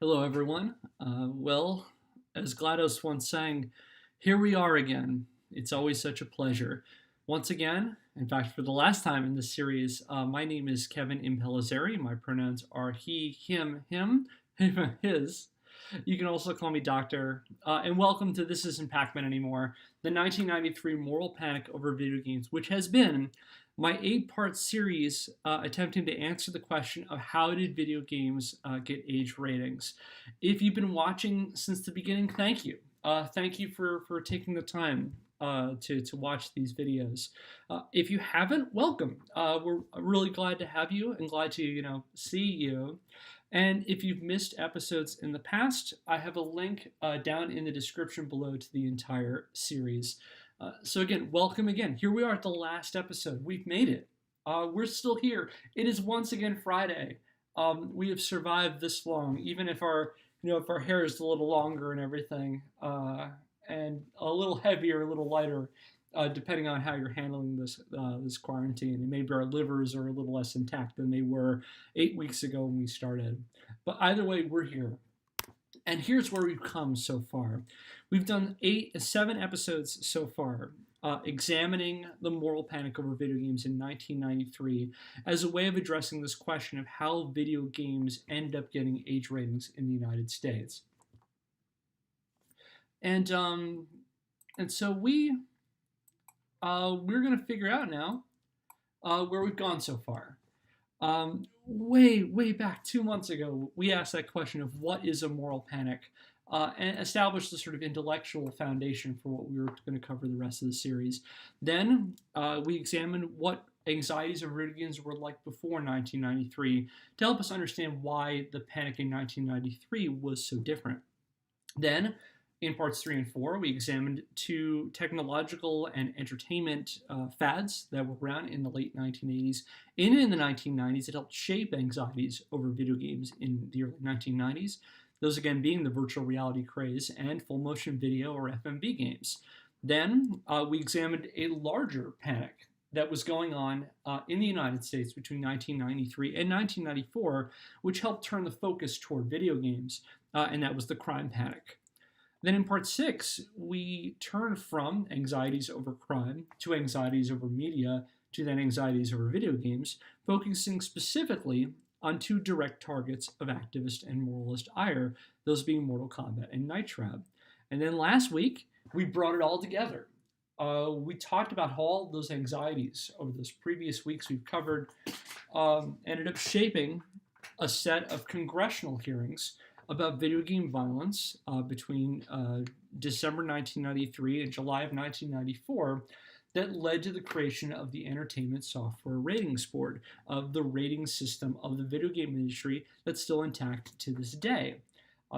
Hello, everyone. Well, as GLaDOS once sang, here we are again. It's always such a pleasure. Once again, in fact, for the last time in this series, my name is Kevin Impellizzeri. My pronouns are he, him, his. You can also call me Doctor. And welcome to This Isn't Pac-Man Anymore, the 1993 moral panic over video games, which has been my 8-part series attempting to answer the question of how did video games get age ratings. If you've been watching since the beginning, thank you. Thank you for taking the time to watch these videos. If you haven't, welcome. We're really glad to have you and glad to see you. And if you've missed episodes in the past, I have a link down in the description below to the entire series. So again, welcome again. Here we are at the last episode. We've made it. We're still here. It is once again Friday. We have survived this long, even if our hair is a little longer and everything, and a little heavier, a little lighter, depending on how you're handling this quarantine. And maybe our livers are a little less intact than they were 8 weeks ago when we started. But either way, we're here. And here's where we've come so far. We've done 7 episodes so far, examining the moral panic over video games in 1993 as a way of addressing this question of how video games end up getting age ratings in the United States. And so we're going to figure out now where we've gone so far. Way back 2 months ago, we asked that question of what is a moral panic, and established the sort of intellectual foundation for what we were going to cover the rest of the series. Then we examined what anxieties over video games were like before 1993 to help us understand why the panic in 1993 was so different. Then, in parts 3 and 4, we examined 2 technological and entertainment fads that were around in the late 1980s and in the 1990s that helped shape anxieties over video games in the early 1990s. Those again being the virtual reality craze and full motion video or FMV games. Then we examined a larger panic that was going on in the United States between 1993 and 1994, which helped turn the focus toward video games, and that was the crime panic. Then in part 6, we turned from anxieties over crime to anxieties over media to then anxieties over video games, focusing specifically on 2 direct targets of activist and moralist ire, those being Mortal Kombat and Night Trap. And then last week, we brought it all together. We talked about how all those anxieties over those previous weeks we've covered ended up shaping a set of congressional hearings about video game violence between December 1993 and July of 1994 that led to the creation of the Entertainment Software Ratings Board, of the rating system of the video game industry that's still intact to this day.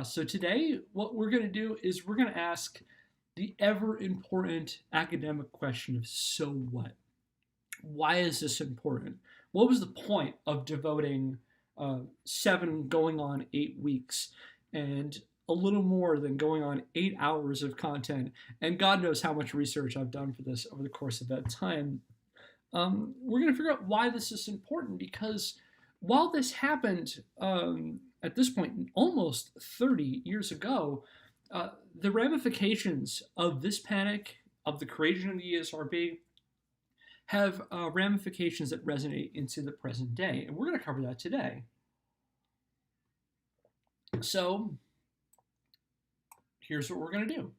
So today, what we're going to do is we're going to ask the ever-important academic question of so what? Why is this important? What was the point of devoting 7 going on 8 weeks and a little more than going on 8 hours of content, and God knows how much research I've done for this over the course of that time. We're going to figure out why this is important, because while this happened at this point almost 30 years ago, the ramifications of this panic, of the creation of the ESRB, have ramifications that resonate into the present day, and we're going to cover that today. So here's what we're going to do.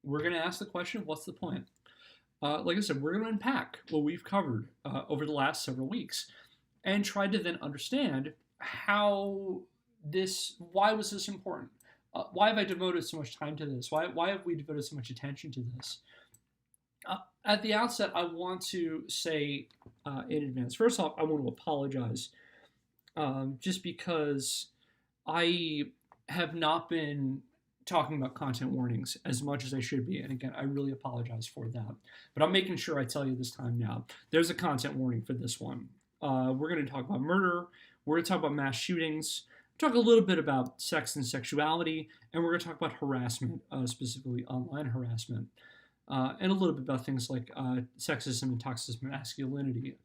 We're going to ask the question, what's the point? Like I said, we're going to unpack what we've covered over the last several weeks and try to then understand why was this important? Why have I devoted so much time to this? Why have we devoted so much attention to this? At the outset, I want to say in advance, first off, I want to apologize just because I have not been talking about content warnings as much as I should be. And again, I really apologize for that. But I'm making sure I tell you this time now. There's a content warning for this one. We're going to talk about murder. We're going to talk about mass shootings. Talk a little bit about sex and sexuality. And we're going to talk about harassment, specifically online harassment. And a little bit about things like sexism and toxic masculinity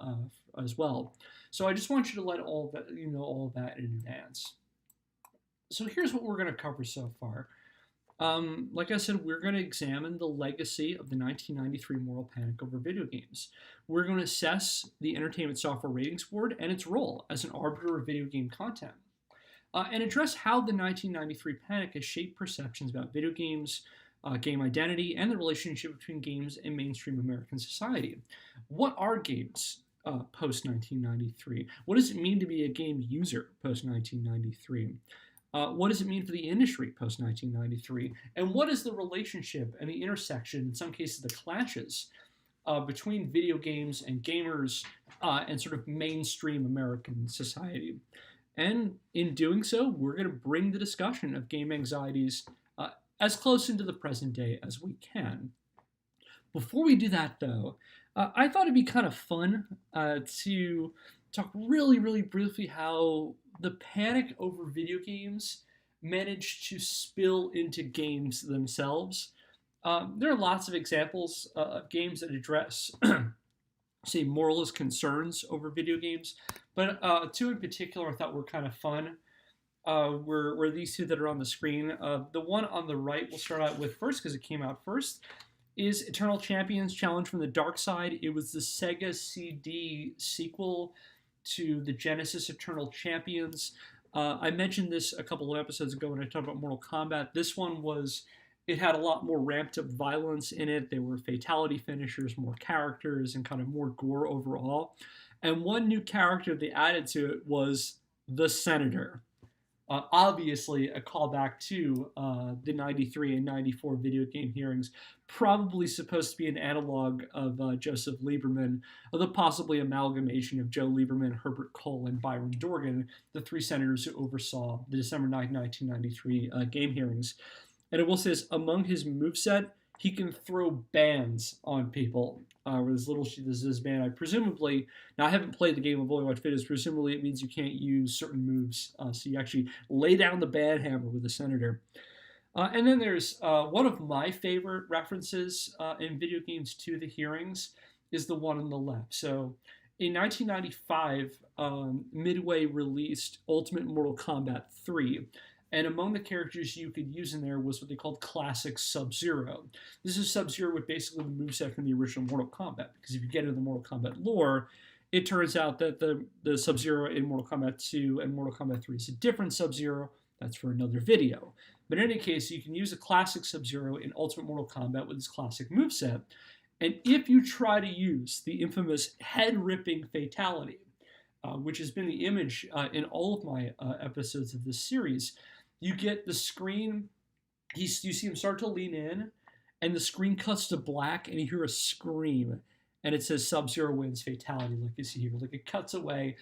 as well. So I just want you to let all of that in advance. So here's what we're going to cover so far. Like I said, we're going to examine the legacy of the 1993 moral panic over video games. We're going to assess the Entertainment Software Ratings Board and its role as an arbiter of video game content, and address how the 1993 panic has shaped perceptions about video games, game identity, and the relationship between games and mainstream American society. What are games post 1993? What does it mean to be a game user post 1993? What does it mean for the industry post 1993? And what is the relationship and the intersection, in some cases the clashes, between video games and gamers and sort of mainstream American society? And in doing so, we're going to bring the discussion of game anxieties as close into the present day as we can. Before we do that, though, I thought it'd be kind of fun to talk really, really briefly how the panic over video games managed to spill into games themselves. There are lots of examples of games that address, say, moralist concerns over video games, but two in particular I thought were kind of fun. Were these two that are on the screen. The one on the right we'll start out with first because it came out first is Eternal Champions Challenge from the Dark Side. It was the Sega CD sequel to the Genesis Eternal Champions. I mentioned this a couple of episodes ago when I talked about Mortal Kombat. This one it had a lot more ramped up violence in it. There were fatality finishers, more characters, and kind of more gore overall. And one new character they added to it was the Senator. Obviously, a callback to the 93 and 94 video game hearings, probably supposed to be an analog of Joseph Lieberman, of the possibly amalgamation of Joe Lieberman, Herbert Kohl, and Byron Dorgan, the three senators who oversaw the December 9, 1993 game hearings. And I will say this, among his moveset, he can throw bands on people. With this band, now I haven't played the game of Only Watch Videos, presumably it means you can't use certain moves, so you actually lay down the bad hammer with the Senator. And then there's one of my favorite references in video games to the hearings is the one on the left. So in 1995, Midway released Ultimate Mortal Kombat 3. And among the characters you could use in there was what they called Classic Sub-Zero. This is Sub-Zero with basically the moveset from the original Mortal Kombat, because if you get into the Mortal Kombat lore, it turns out that the Sub-Zero in Mortal Kombat 2 and Mortal Kombat 3 is a different Sub-Zero. That's for another video. But in any case, you can use a Classic Sub-Zero in Ultimate Mortal Kombat with its classic moveset. And if you try to use the infamous head-ripping fatality, which has been the image in all of my episodes of this series, you get the screen, you see him start to lean in, and the screen cuts to black, and you hear a scream, and it says Sub-Zero wins fatality, like you see here. Like it cuts away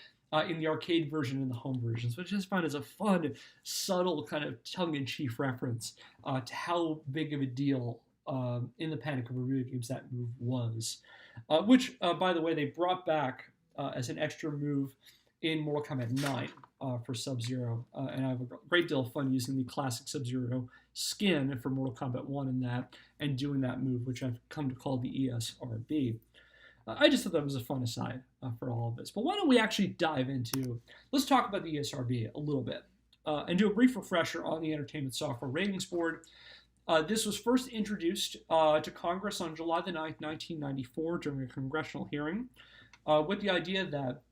in the arcade version and the home versions, which I just find as a fun, subtle kind of tongue-in-cheek reference to how big of a deal in the panic of video games that move was. Which, by the way, they brought back as an extra move in Mortal Kombat 9 for Sub-Zero, and I have a great deal of fun using the classic Sub-Zero skin for Mortal Kombat 1 in that, and doing that move, which I've come to call the ESRB. I just thought that was a fun aside for all of this. But why don't we actually dive into, let's talk about the ESRB a little bit, and do a brief refresher on the Entertainment Software Ratings Board. This was first introduced to Congress on July the 9th, 1994 during a congressional hearing, with the idea that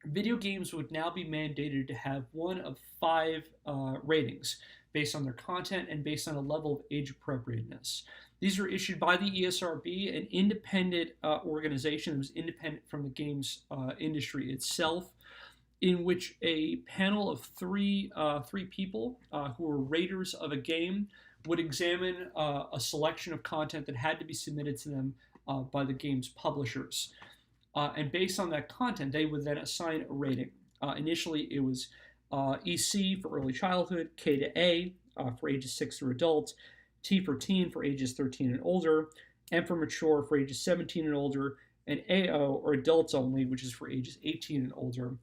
video games would now be mandated to have one of 5 ratings based on their content and based on a level of age appropriateness. These were issued by the ESRB, an independent organization that was independent from the games industry itself, in which a panel of three people who were raters of a game would examine a selection of content that had to be submitted to them by the game's publishers. And based on that content, they would then assign a rating. Initially, it was EC for early childhood, K to A for ages 6 through adult, T for teen for ages 13 and older, M for mature for ages 17 and older, and AO, or adults only, which is for ages 18 and older.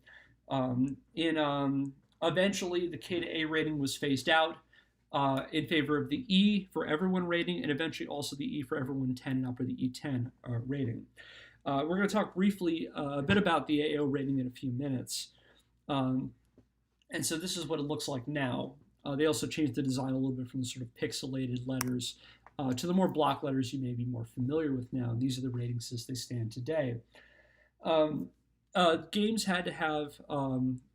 Eventually, the K to A rating was phased out in favor of the E for everyone rating, and eventually also the E for everyone 10 and up, or the E10 rating. We're going to talk briefly a bit about the AO rating in a few minutes. And so this is what it looks like now. They also changed the design a little bit from the sort of pixelated letters to the more block letters you may be more familiar with now. These are the ratings as they stand today. Games had to have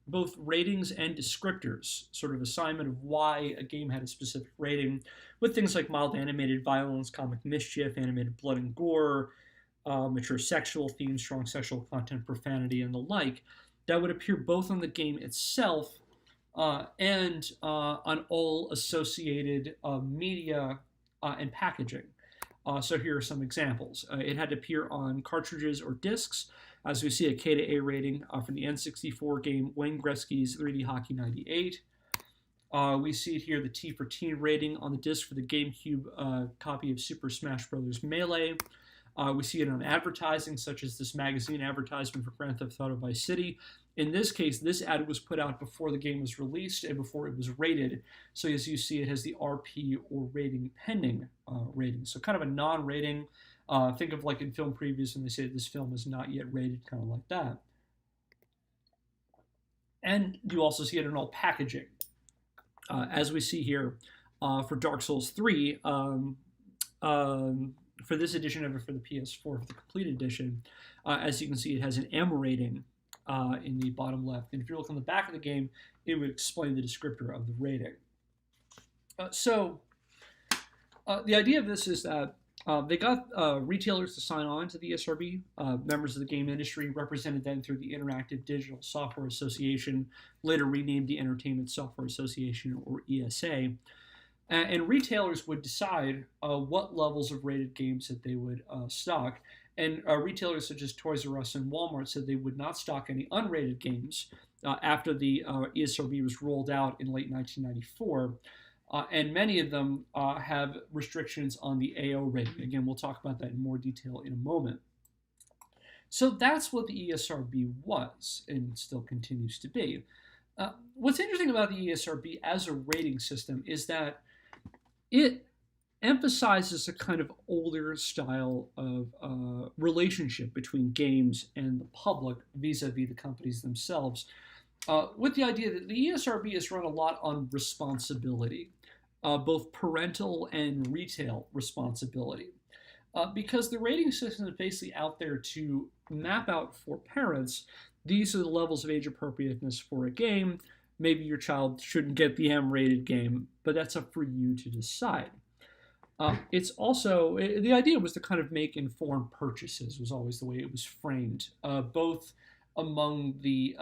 both ratings and descriptors, sort of assignment of why a game had a specific rating, with things like mild animated violence, comic mischief, animated blood and gore, mature sexual themes, strong sexual content, profanity, and the like, that would appear both on the game itself and on all associated media and packaging. So here are some examples. It had to appear on cartridges or discs, as we see a K to A rating from the N64 game Wayne Gretzky's 3D Hockey 98. We see it here, the T for Teen rating on the disc for the GameCube copy of Super Smash Bros. Melee. We see it on advertising, such as this magazine advertisement for Grand Theft Auto Vice City. In this case, this ad was put out before the game was released and before it was rated. So as you see, it has the RP or rating pending rating. So kind of a non-rating. Think of like in film previews when they say this film is not yet rated, kind of like that. And you also see it in all packaging. As we see here for Dark Souls 3, for this edition over for the PS4, for the complete edition, as you can see, it has an M rating in the bottom left. And if you look on the back of the game, it would explain the descriptor of the rating. So the idea of this is that they got retailers to sign on to the ESRB, members of the game industry, represented then through the Interactive Digital Software Association, later renamed the Entertainment Software Association, or ESA. And retailers would decide what levels of rated games that they would stock. And retailers such as Toys R Us and Walmart said they would not stock any unrated games after the ESRB was rolled out in late 1994. And many of them have restrictions on the AO rating. Again, we'll talk about that in more detail in a moment. So that's what the ESRB was and still continues to be. What's interesting about the ESRB as a rating system is that it emphasizes a kind of older style of relationship between games and the public vis-a-vis the companies themselves, with the idea that the ESRB is run a lot on responsibility, both parental and retail responsibility, because the rating system is basically out there to map out for parents, these are the levels of age appropriateness for a game. Maybe your child shouldn't get the M-rated game, but that's up for you to decide. It's also, the idea was to kind of make informed purchases, was always the way it was framed, both among the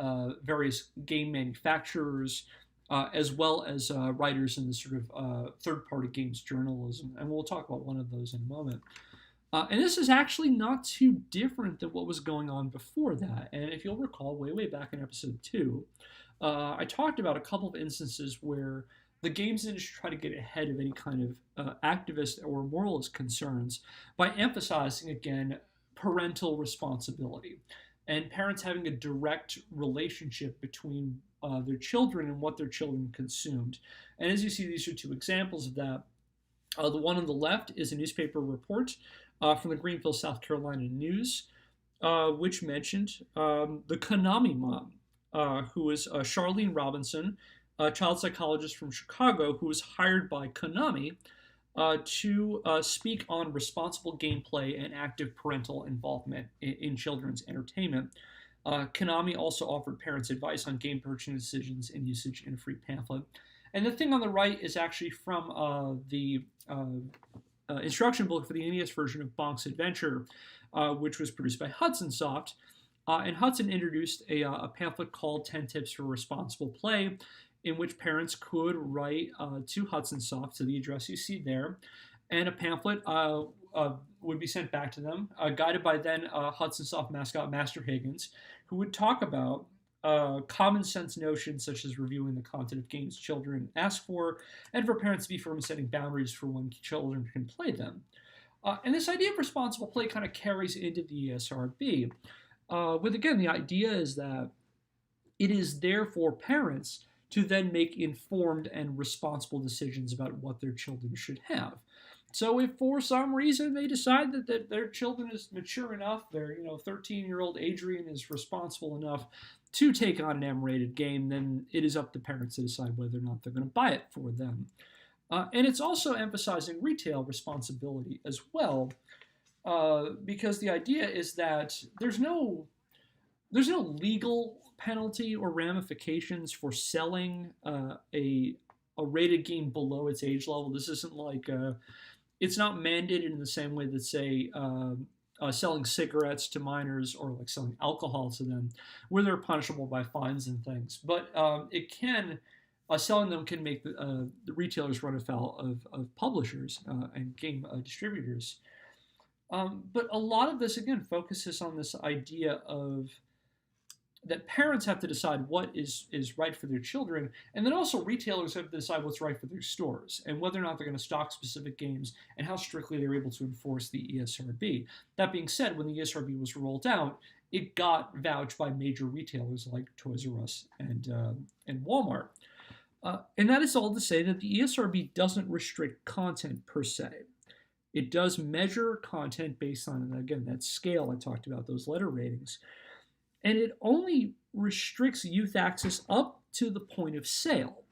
various game manufacturers, as well as writers in the sort of third-party games journalism. And we'll talk about one of those in a moment. And this is actually not too different than what was going on before that. And if you'll recall, way back in episode 2, I talked about a couple of instances where the games industry tried to get ahead of any kind of activist or moralist concerns by emphasizing, again, parental responsibility and parents having a direct relationship between their children and what their children consumed. And as you see, these are two examples of that. The one on the left is a newspaper report from the Greenville, South Carolina News, which mentioned the Konami mom, who was Charlene Robinson, a child psychologist from Chicago, who was hired by Konami to speak on responsible gameplay and active parental involvement in children's entertainment. Konami also offered parents advice on game purchasing decisions and usage in a free pamphlet. And the thing on the right is actually from the instruction book for the NES version of Bonk's Adventure, which was produced by Hudson Soft. And Hudson introduced a pamphlet called 10 Tips for Responsible Play, in which parents could write to Hudson Soft, to the address you see there, and a pamphlet would be sent back to them, guided by then Hudson Soft mascot Master Higgins, who would talk about common sense notions such as reviewing the content of games children ask for, and for parents to be firm in setting boundaries for when children can play them. And this idea of responsible play kind of carries into the ESRB. With, again, the idea is that it is there for parents to then make informed and responsible decisions about what their children should have. So if for some reason they decide that their children is mature enough, their 13-year-old Adrian is responsible enough to take on an M-rated game, then it is up to parents to decide whether or not they're going to buy it for them. And it's also emphasizing retail responsibility as well, because the idea is that there's no legal penalty or ramifications for selling a rated game below its age level. This isn't like it's not mandated in the same way that, say, selling cigarettes to minors or like selling alcohol to them, where they're punishable by fines and things. But it can selling them can make the retailers run afoul of publishers and game distributors. But a lot of this again focuses on this idea of that parents have to decide what is right for their children, and then also retailers have to decide what's right for their stores and whether or not they're going to stock specific games and how strictly they're able to enforce the ESRB. That being said, when the ESRB was rolled out, it got vouched by major retailers like Toys R Us and Walmart. And that is all to say that the ESRB doesn't restrict content per se. It does measure content based on, again, that scale I talked about, those letter ratings. And it only restricts youth access up to the point of sale.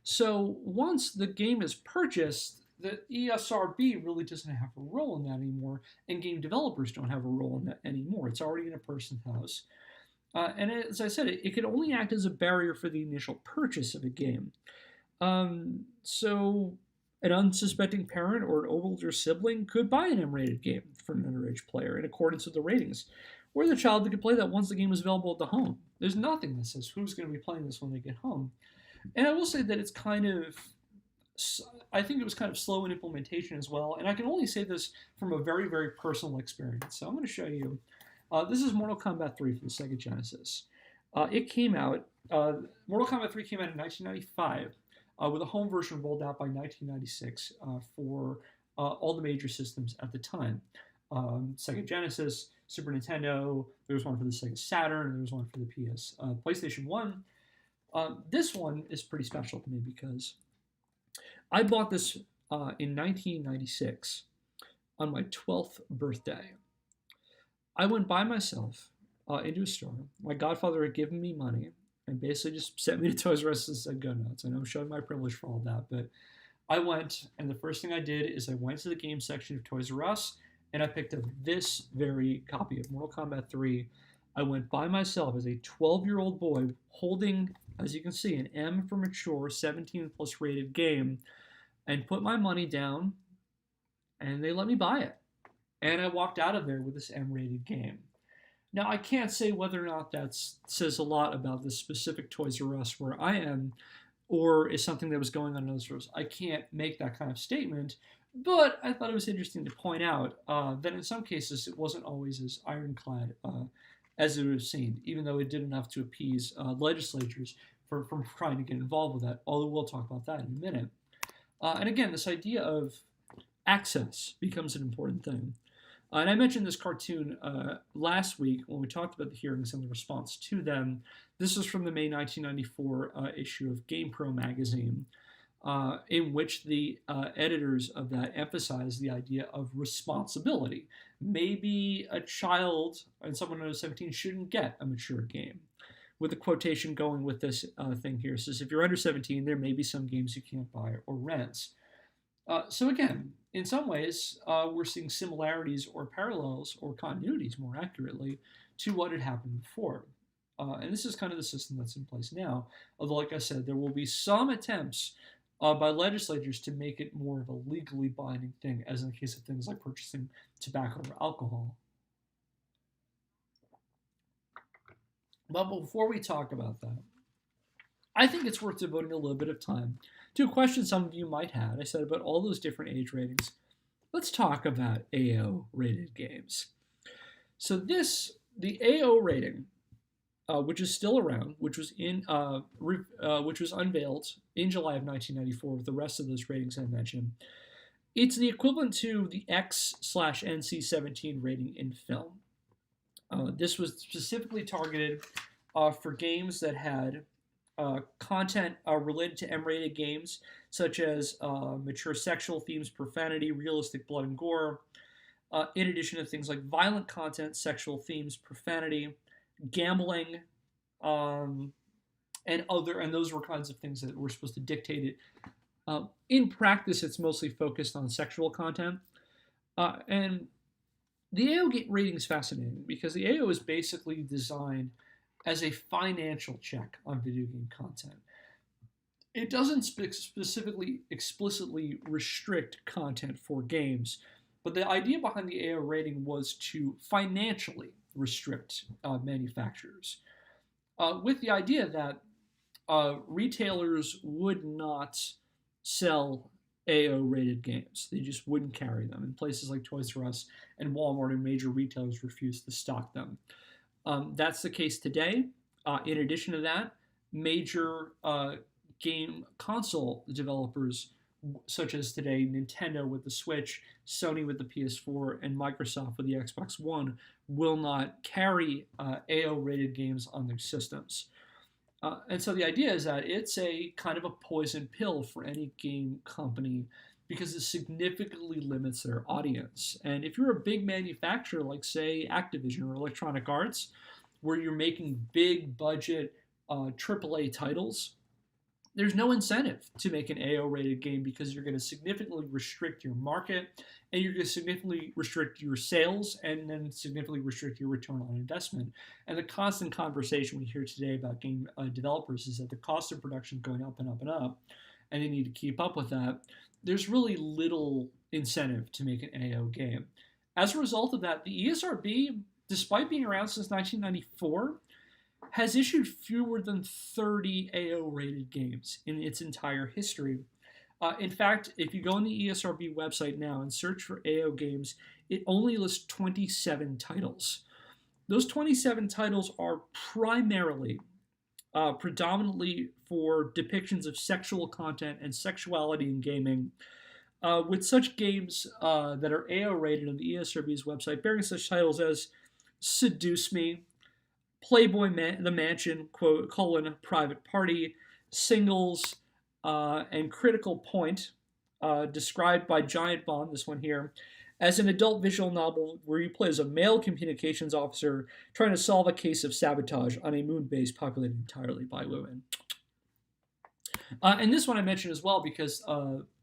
So once the game is purchased, the ESRB really doesn't have a role in that anymore, and game developers don't have a role in that anymore. It's already in a person's house. And as I said, it can only act as a barrier for the initial purchase of a game. So an unsuspecting parent or an older sibling could buy an M-rated game from an underage player in accordance with the ratings, or the child that could play that once the game is available at the home. There's nothing that says who's going to be playing this when they get home. And I will say that it's I think it was kind of slow in implementation as well, and I can only say this from a very, very personal experience. So I'm going to show you. This is Mortal Kombat 3 for the Sega Genesis. It came out, Mortal Kombat 3 came out in 1995, with a home version rolled out by 1996 for all the major systems at the time. Sega Genesis, Super Nintendo, there was one for the Sega Saturn, and there was one for the PlayStation 1. This one is pretty special to me because I bought this in 1996 on my 12th birthday. I went by myself into a store. My godfather had given me money and basically just sent me to Toys R Us and said, go nuts. I know I'm showing my privilege for all that, but I went, and the first thing I did is I went to the game section of Toys R Us, and I picked up this very copy of Mortal Kombat 3. I went by myself as a 12-year-old boy holding, as you can see, an M for mature, 17-plus rated game, and put my money down, and they let me buy it. And I walked out of there with this M-rated game. Now, I can't say whether or not that says a lot about the specific Toys R Us where I am, or is something that was going on in other stores. I can't make that kind of statement, but I thought it was interesting to point out that in some cases it wasn't always as ironclad as it was seen, even though it did enough to appease legislatures from trying to get involved with that, although we'll talk about that in a minute. And again, this idea of access becomes an important thing. And I mentioned this cartoon last week when we talked about the hearings and the response to them. This is from the May 1994 issue of GamePro magazine, in which the editors of that emphasized the idea of responsibility. Maybe a child and someone under 17 shouldn't get a mature game. With a quotation going with this thing here, it says, if you're under 17, there may be some games you can't buy or rent. So again, in some ways, we're seeing similarities or parallels or continuities, more accurately, to what had happened before. And this is kind of the system that's in place now. Although, like I said, there will be some attempts by legislatures to make it more of a legally binding thing, as in the case of things like purchasing tobacco or alcohol. But before we talk about that, I think it's worth devoting a little bit of time to a question some of you might have. I said about all those different age ratings. Let's talk about AO rated games. So the AO rating, which is still around, which was unveiled in July of 1994 with the rest of those ratings I mentioned. It's the equivalent to the X/NC-17 rating in film. This was specifically targeted for games that had content related to M-rated games, such as mature sexual themes, profanity, realistic blood and gore, in addition to things like violent content, sexual themes, profanity, gambling, um, and those were kinds of things that were supposed to dictate it. In practice, it's mostly focused on sexual content, and the AO rating is fascinating because the AO is basically designed as a financial check on video game content. It doesn't specifically, explicitly restrict content for games, but the idea behind the AO rating was to financially restrict manufacturers, with the idea that retailers would not sell AO rated games. They just wouldn't carry them. And places like Toys R Us and Walmart and major retailers refused to stock them. That's the case today. In addition to that, major game console developers, such as today Nintendo with the Switch, Sony with the PS4, and Microsoft with the Xbox One, will not carry AO rated games on their systems. And so the idea is that it's a kind of a poison pill for any game company because it significantly limits their audience. And if you're a big manufacturer like, say, Activision or Electronic Arts, where you're making big budget AAA titles, there's no incentive to make an AO rated game because you're going to significantly restrict your market, and you're going to significantly restrict your sales, and then significantly restrict your return on investment. And the constant conversation we hear today about game developers is that the cost of production is going up and up and up, and they need to keep up with that. There's really little incentive to make an AO game. As a result of that, the ESRB, despite being around since 1994, has issued fewer than 30 AO rated games in its entire history. In fact, if you go on the ESRB website now and search for AO games, it only lists 27 titles. Those 27 titles are primarily, predominantly for depictions of sexual content and sexuality in gaming, with such games that are AO rated on the ESRB's website bearing such titles as Seduce Me, Playboy The Mansion, Private Party, Singles, and Critical Point, described by Giant Bomb, this one here, as an adult visual novel where you play as a male communications officer trying to solve a case of sabotage on a moon base populated entirely by women. And this one I mentioned as well because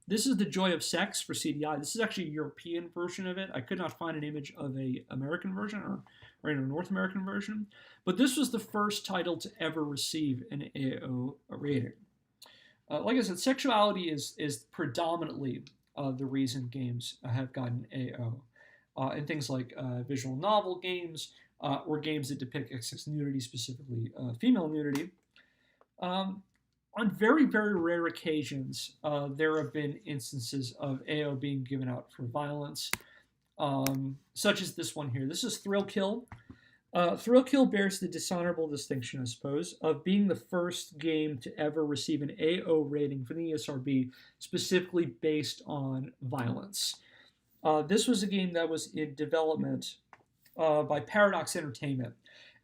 this is The Joy of Sex for CDI. This is actually a European version of it. I could not find an image of an American version or a North American version. But this was the first title to ever receive an AO rating. Like I said, sexuality is predominantly the reason games have gotten AO. And things like visual novel games or games that depict excess nudity, specifically female nudity. On very, very rare occasions, there have been instances of AO being given out for violence, such as this one here. This is Thrill Kill. Thrill Kill bears the dishonorable distinction, I suppose, of being the first game to ever receive an AO rating from the ESRB specifically based on violence. This was a game that was in development by Paradox Entertainment.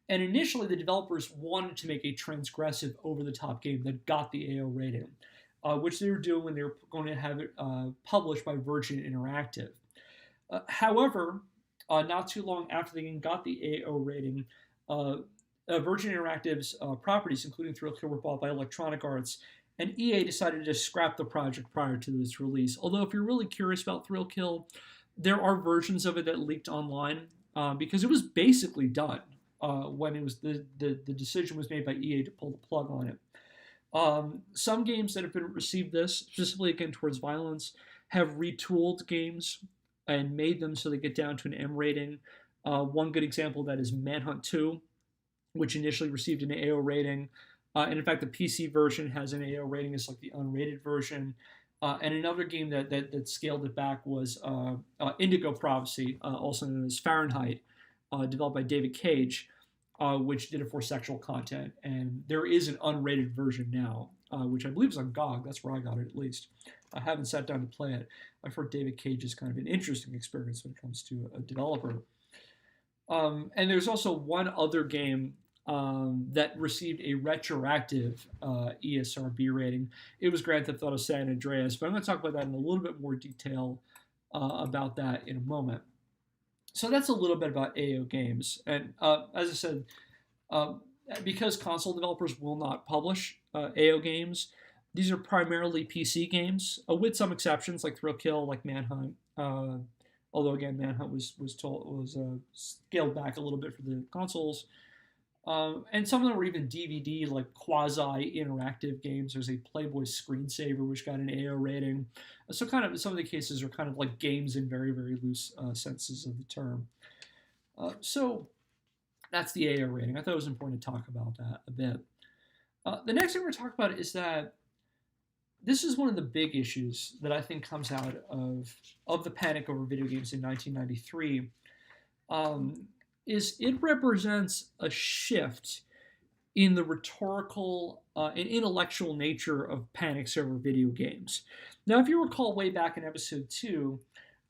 And initially, the developers wanted to make a transgressive, over-the-top game that got the AO rating, which they were doing when they were going to have it published by Virgin Interactive. However, not too long after the game got the AO rating, Virgin Interactive's properties, including Thrill Kill, were bought by Electronic Arts, and EA decided to scrap the project prior to its release. Although, if you're really curious about Thrill Kill, there are versions of it that leaked online because it was basically done. When it was the decision was made by EA to pull the plug on it. Some games that have been received this, specifically again towards violence, have retooled games and made them so they get down to an M rating. One good example of that is Manhunt 2, which initially received an AO rating. And in fact, the PC version has an AO rating. It's like the unrated version. And another game that scaled it back was Indigo Prophecy, also known as Fahrenheit, developed by David Cage, which did it for sexual content. And there is an unrated version now, which I believe is on GOG. That's where I got it, at least. I haven't sat down to play it. I've heard David Cage is kind of an interesting experience when it comes to a developer. And there's also one other game that received a retroactive ESRB rating. It was Grand Theft Auto San Andreas, but I'm going to talk about that in a little bit more detail about that in a moment. So that's a little bit about AO games. And as I said, because console developers will not publish AO games, these are primarily PC games, with some exceptions like Thrill Kill, like Manhunt. Although again, Manhunt was scaled back a little bit for the consoles. And some of them were even DVD, like quasi-interactive games. There's a Playboy screensaver, which got an AO rating. So kind of some of the cases are kind of like games in very, very loose senses of the term. So that's the AO rating. I thought it was important to talk about that a bit. The next thing we're going to talk about is that this is one of the big issues that I think comes out of the panic over video games in 1993. Is it represents a shift in the rhetorical and intellectual nature of panics over video games. Now, if you recall way back in episode 2,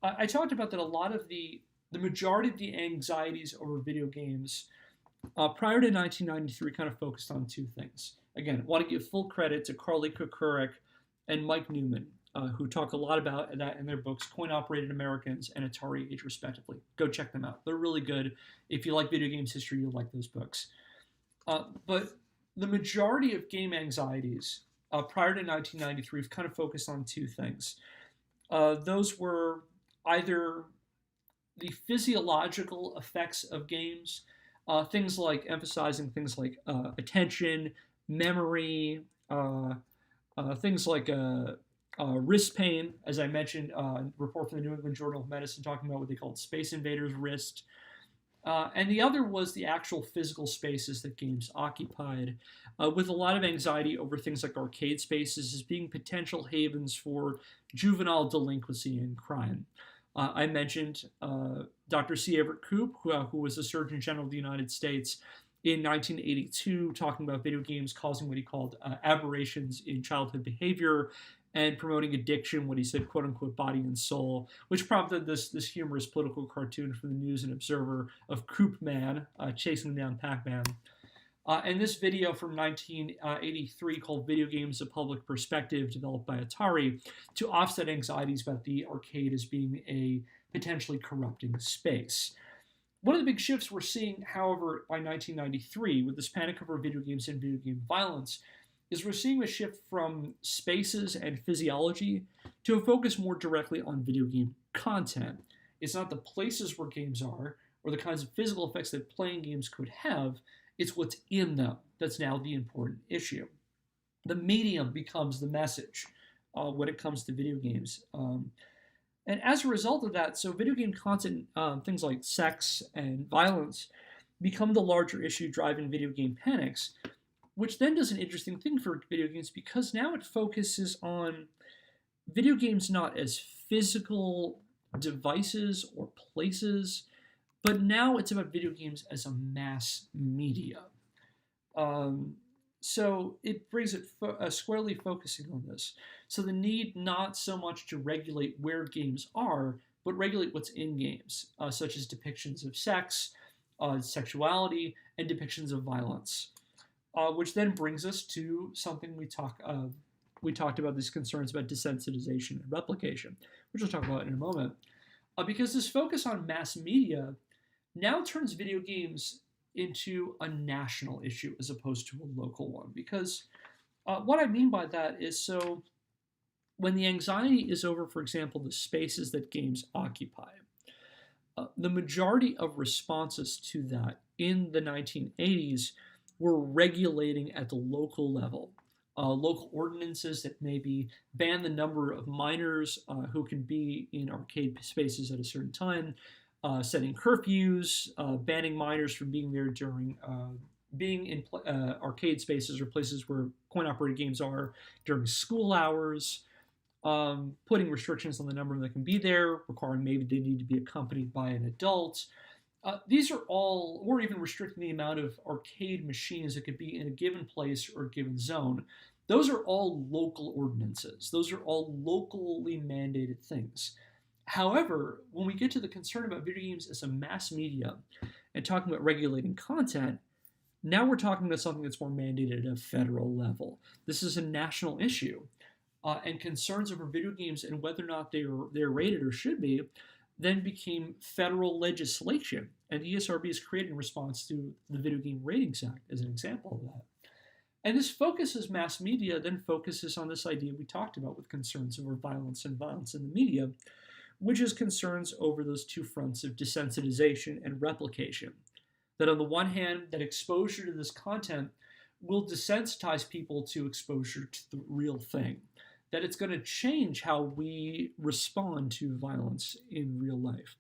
I talked about that a lot of the majority of the anxieties over video games prior to 1993 kind of focused on two things. Again, I want to give full credit to Carly Kukurik and Mike Newman, who talk a lot about that in their books, Coin-Operated Americans and Atari Age, respectively. Go check them out. They're really good. If you like video games history, you'll like those books. But the majority of game anxieties prior to 1993 have kind of focused on two things. Those were either the physiological effects of games, things like emphasizing things like attention, memory, things like wrist pain, as I mentioned, a report from the New England Journal of Medicine talking about what they called Space Invaders wrist. And the other was the actual physical spaces that games occupied, with a lot of anxiety over things like arcade spaces as being potential havens for juvenile delinquency and crime. I mentioned Dr. C. Everett Koop, who was the Surgeon General of the United States in 1982, talking about video games causing what he called aberrations in childhood behavior and promoting addiction, what he said, quote unquote, body and soul, which prompted this humorous political cartoon from the News and Observer of Coop Man chasing down Pac-Man. And this video from 1983 called Video Games: A Public Perspective, developed by Atari to offset anxieties about the arcade as being a potentially corrupting space. One of the big shifts we're seeing, however, by 1993, with this panic over video games and video game violence, is we're seeing a shift from spaces and physiology to a focus more directly on video game content. It's not the places where games are or the kinds of physical effects that playing games could have, it's what's in them that's now the important issue. The medium becomes the message when it comes to video games. And as a result of that, so video game content, things like sex and violence, become the larger issue driving video game panics, which then does an interesting thing for video games because now it focuses on video games not as physical devices or places, but now it's about video games as a mass media. So it brings it squarely focusing on this. So the need not so much to regulate where games are, but regulate what's in games, such as depictions of sex, sexuality, and depictions of violence. Which then brings us to something we talked about, these concerns about desensitization and replication, which we'll talk about in a moment. Because this focus on mass media now turns video games into a national issue as opposed to a local one. Because what I mean by that is, so when the anxiety is over, for example, the spaces that games occupy, the majority of responses to that in the 1980s were regulating at the local level. Local ordinances that maybe ban the number of minors who can be in arcade spaces at a certain time, setting curfews, banning minors from being there during being in arcade spaces or places where coin-operated games are during school hours, putting restrictions on the number that can be there, requiring maybe they need to be accompanied by an adult. These are all, or even restricting the amount of arcade machines that could be in a given place or a given zone. Those are all local ordinances. Those are all locally mandated things. However, when we get to the concern about video games as a mass media and talking about regulating content, now we're talking about something that's more mandated at a federal level. This is a national issue. And concerns over video games and whether or not they're rated or should be then became federal legislation, and the ESRB is created in response to the Video Game Ratings Act as an example of that. And this focuses mass media, then focuses on this idea we talked about with concerns over violence and violence in the media, which is concerns over those two fronts of desensitization and replication. That on the one hand, that exposure to this content will desensitize people to exposure to the real thing. That it's going to change how we respond to violence in real life.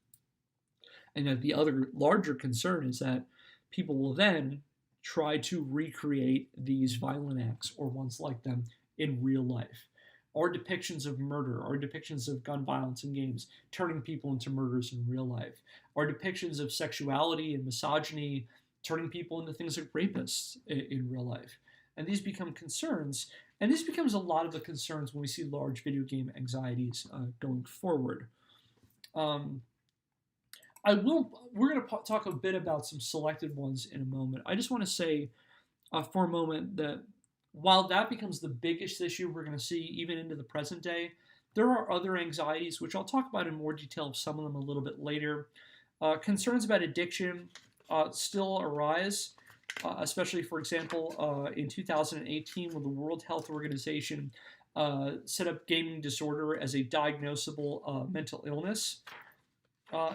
And that the other larger concern is that people will then try to recreate these violent acts or ones like them in real life. Our depictions of murder, our depictions of gun violence in games, turning people into murderers in real life, our depictions of sexuality and misogyny, turning people into things like rapists in real life. And these become concerns, and this becomes a lot of the concerns when we see large video game anxieties going forward. We're going to talk a bit about some selected ones in a moment. I just want to say for a moment that while that becomes the biggest issue we're going to see even into the present day, there are other anxieties, which I'll talk about in more detail, some of them a little bit later. Concerns about addiction still arise, especially, for example, in 2018 when the World Health Organization set up gaming disorder as a diagnosable mental illness. So,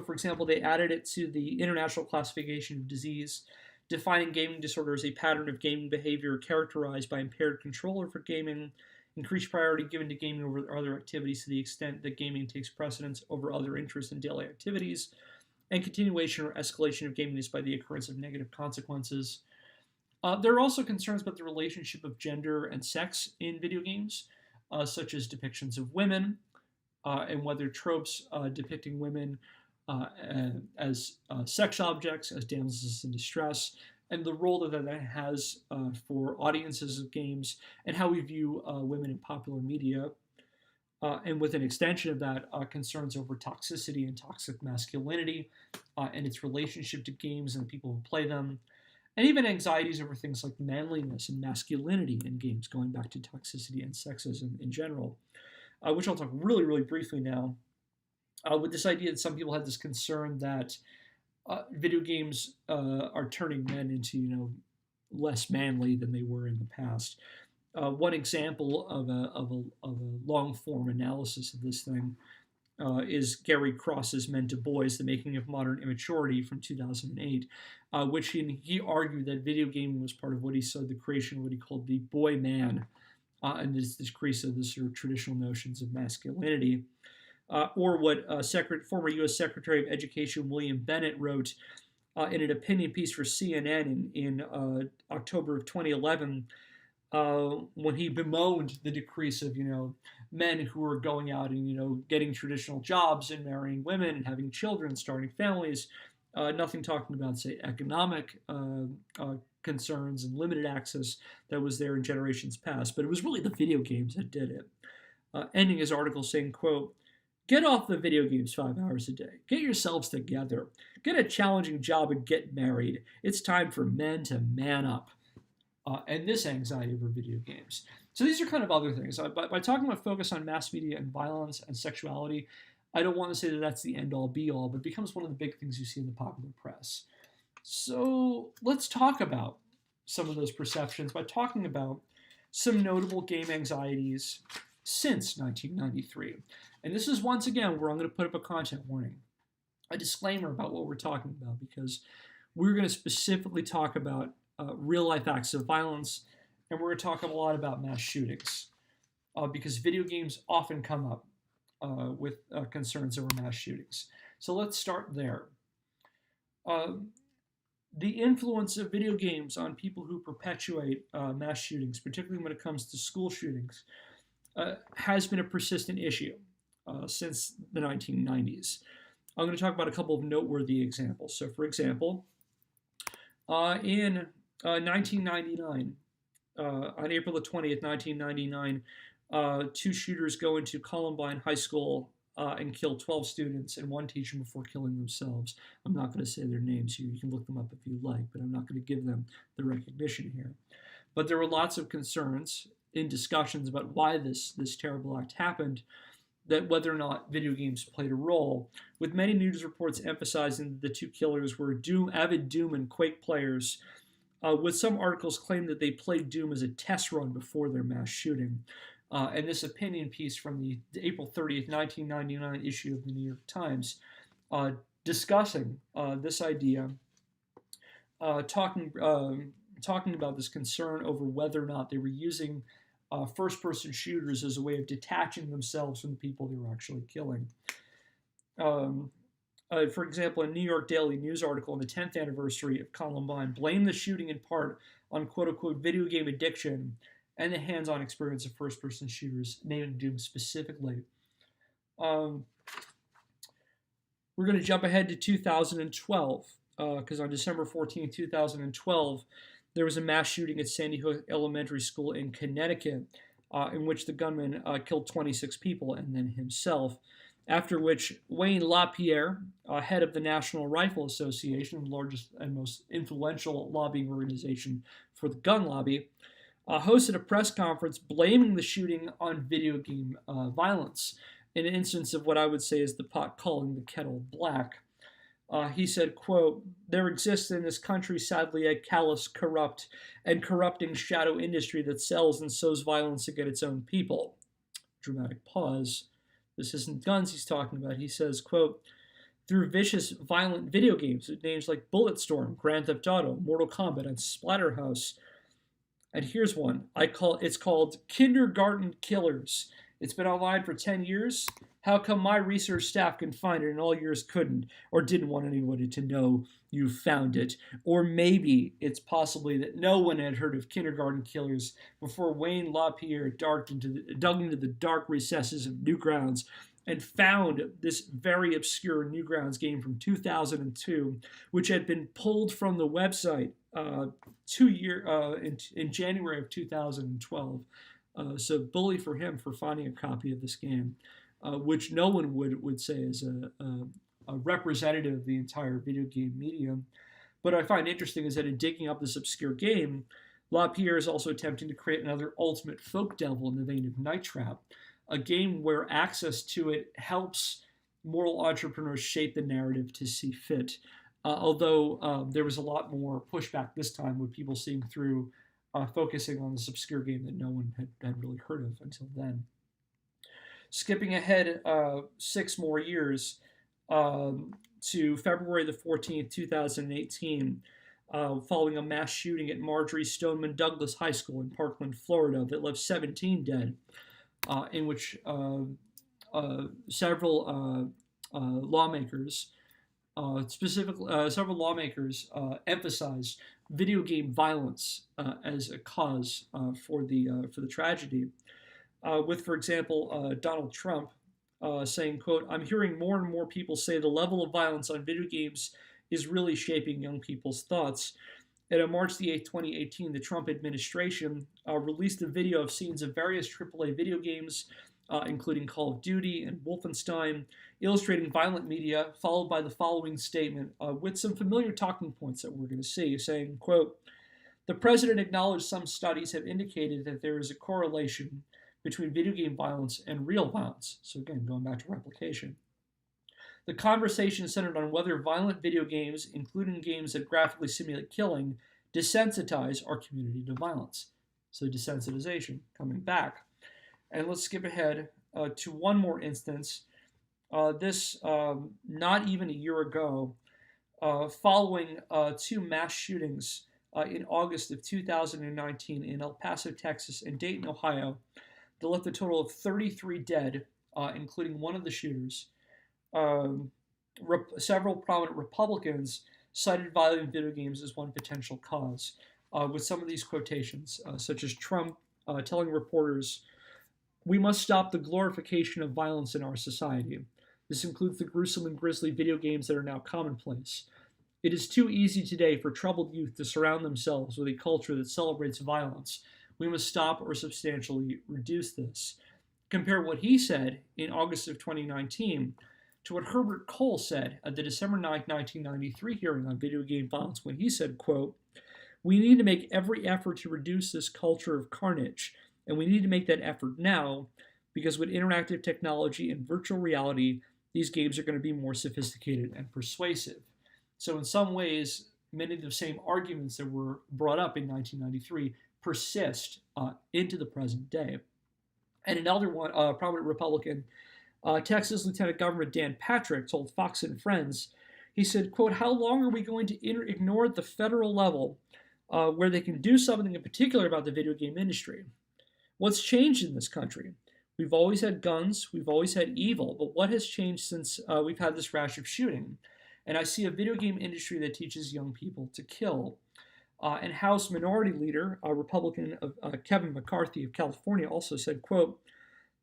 for example, they added it to the International Classification of Disease, defining gaming disorder as a pattern of gaming behavior characterized by impaired control over gaming, increased priority given to gaming over other activities to the extent that gaming takes precedence over other interests and daily activities, and continuation or escalation of gaming is by the occurrence of negative consequences. There are also concerns about the relationship of gender and sex in video games, such as depictions of women, and whether tropes depicting women as sex objects, as damsels in distress, and the role that that has for audiences of games, and how we view women in popular media. And with an extension of that, concerns over toxicity and toxic masculinity and its relationship to games and the people who play them, and even anxieties over things like manliness and masculinity in games, going back to toxicity and sexism in general. Which I'll talk really, really briefly now, with this idea that some people have this concern that video games are turning men into, less manly than they were in the past. One example of a long-form analysis of this thing is Gary Cross's Men to Boys, The Making of Modern Immaturity from 2008, which he argued that video gaming was part of what he saw the creation of what he called the boy man, and this decrease of the sort of traditional notions of masculinity. Or what former U.S. Secretary of Education William Bennett wrote in an opinion piece for CNN in October of 2011, when he bemoaned the decrease of men who were going out and getting traditional jobs and marrying women and having children, starting families. Nothing talking about, say, economic concerns and limited access that was there in generations past, but it was really the video games that did it. Ending his article saying, quote, "Get off the video games 5 hours a day. Get yourselves together. Get a challenging job and get married. It's time for men to man up." And this anxiety over video games. So these are kind of other things. By talking about focus on mass media and violence and sexuality, I don't want to say that that's the end-all be-all, but it becomes one of the big things you see in the popular press. So let's talk about some of those perceptions by talking about some notable game anxieties since 1993. And this is once again where I'm going to put up a content warning, a disclaimer about what we're talking about, because we're going to specifically talk about real-life acts of violence, and we're going to talk a lot about mass shootings, because video games often come up with concerns over mass shootings. So let's start there. The influence of video games on people who perpetuate mass shootings, particularly when it comes to school shootings, has been a persistent issue since the 1990s. I'm going to talk about a couple of noteworthy examples. So, for example, in 1999, on April the 20th, 1999, two shooters go into Columbine High School and kill 12 students and one teacher before killing themselves. I'm not going to say their names here. You can look them up if you like, but I'm not going to give them the recognition here. But there were lots of concerns in discussions about why this terrible act happened, that whether or not video games played a role, with many news reports emphasizing that the two killers were avid Doom and Quake players, with some articles claiming that they played Doom as a test run before their mass shooting. And this opinion piece from the April 30th, 1999 issue of the New York Times, discussing this idea, talking about this concern over whether or not they were using first-person shooters as a way of detaching themselves from the people they were actually killing. For example, a New York Daily News article on the 10th anniversary of Columbine blamed the shooting in part on quote-unquote video game addiction and the hands-on experience of first-person shooters, naming Doom specifically. We're going to jump ahead to 2012, because on December 14, 2012, there was a mass shooting at Sandy Hook Elementary School in Connecticut, in which the gunman killed 26 people and then himself, after which Wayne LaPierre, head of the National Rifle Association, the largest and most influential lobbying organization for the gun lobby, hosted a press conference blaming the shooting on video game violence, in an instance of what I would say is the pot calling the kettle black. He said, quote, "There exists in this country, sadly, a callous, corrupt, and corrupting shadow industry that sells and sows violence against its own people." Dramatic pause. This isn't guns he's talking about. He says, quote, "Through vicious, violent video games with names like Bulletstorm, Grand Theft Auto, Mortal Kombat, and Splatterhouse." And here's one. It's called Kindergarten Killers. It's been online for 10 years. How come my research staff can find it and all yours couldn't, or didn't want anybody to know you found it? Or maybe it's possibly that no one had heard of Kindergarten Killers before Wayne LaPierre dug into the dark recesses of Newgrounds and found this very obscure Newgrounds game from 2002, which had been pulled from the website in January of 2012. So bully for him for finding a copy of this game, which no one would say is a representative of the entire video game medium. But I find interesting is that in digging up this obscure game, LaPierre is also attempting to create another ultimate folk devil in the vein of Night Trap, a game where access to it helps moral entrepreneurs shape the narrative to see fit. Although there was a lot more pushback this time with people seeing through, focusing on this obscure game that no one had really heard of until then. Skipping ahead 6 more years to February the 14th, 2018, following a mass shooting at Marjorie Stoneman Douglas High School in Parkland, Florida, that left 17 dead, in which several lawmakers, several lawmakers emphasized video game violence as a cause for the tragedy. With, for example, Donald Trump saying, quote, "I'm hearing more and more people say the level of violence on video games is really shaping young people's thoughts." And on March the 8th, 2018, the Trump administration released a video of scenes of various AAA video games, including Call of Duty and Wolfenstein, illustrating violent media, followed by the following statement with some familiar talking points that we're going to see, saying, quote, "The president acknowledged some studies have indicated that there is a correlation between video game violence and real violence." So again, going back to replication. "The conversation centered on whether violent video games, including games that graphically simulate killing, desensitize our community to violence." So desensitization coming back. And let's skip ahead to one more instance. This, not even a year ago, following 2 mass shootings in August of 2019 in El Paso, Texas, and Dayton, Ohio, that left a total of 33 dead, including one of the shooters. Several prominent Republicans cited violent video games as one potential cause, with some of these quotations, such as Trump telling reporters, "We must stop the glorification of violence in our society. This includes the gruesome and grisly video games that are now commonplace. It is too easy today for troubled youth to surround themselves with a culture that celebrates violence. We must stop or substantially reduce this." Compare what he said in August of 2019 to what Herbert Cole said at the December 9, 1993 hearing on video game violence, when he said, quote, "We need to make every effort to reduce this culture of carnage, and we need to make that effort now, because with interactive technology and virtual reality, these games are going to be more sophisticated and persuasive. So, in some ways, many of the same arguments that were brought up in 1993 persist into the present day. And another one, prominent Republican, Texas Lieutenant Governor Dan Patrick told Fox and Friends, he said, quote, "How long are we going to ignore the federal level where they can do something in particular about the video game industry? What's changed in this country? We've always had guns, we've always had evil, but what has changed since we've had this rash of shooting? And I see a video game industry that teaches young people to kill." And House Minority Leader, Republican Kevin McCarthy of California, also said, quote,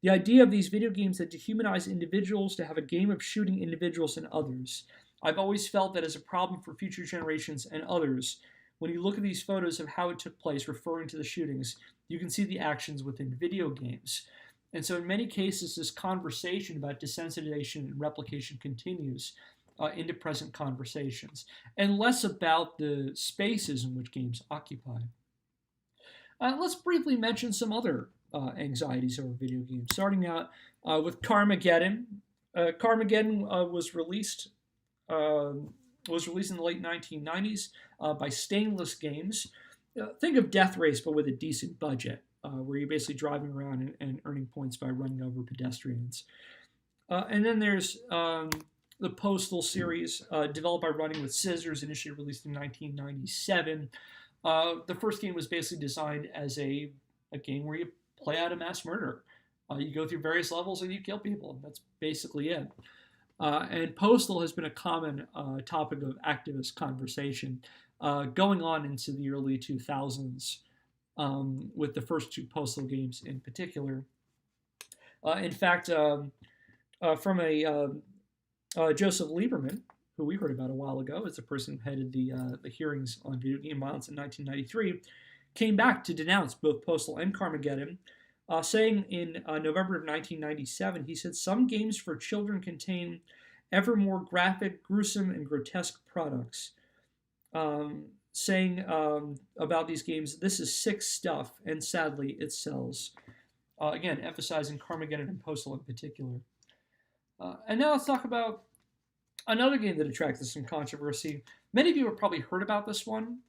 "The idea of these video games that dehumanize individuals to have a game of shooting individuals and others. I've always felt that as a problem for future generations and others. When you look at these photos of how it took place, referring to the shootings, you can see the actions within video games." And so in many cases, this conversation about desensitization and replication continues into present conversations, and less about the spaces in which games occupy. Let's briefly mention some other anxieties over video games, starting out with Carmageddon. Carmageddon was released in the late 1990s by Stainless Games. Think of Death Race, but with a decent budget, where you're basically driving around and earning points by running over pedestrians. And then there's the Postal series, developed by Running with Scissors, initially released in 1997. The first game was basically designed as a game where you play out a mass murder. You go through various levels and you kill people. That's basically it. And Postal has been a common topic of activist conversation going on into the early 2000s, with the first two Postal games in particular. In fact, from a Joseph Lieberman, who we heard about a while ago, as the person who headed the hearings on video game violence in 1993, came back to denounce both Postal and Carmageddon, saying in November of 1997, he said, "Some games for children contain ever more graphic, gruesome, and grotesque products." Saying about these games, "This is sick stuff, and sadly, it sells." Again, emphasizing Carmageddon and Postal in particular. And now let's talk about another game that attracted some controversy. Many of you have probably heard about this one.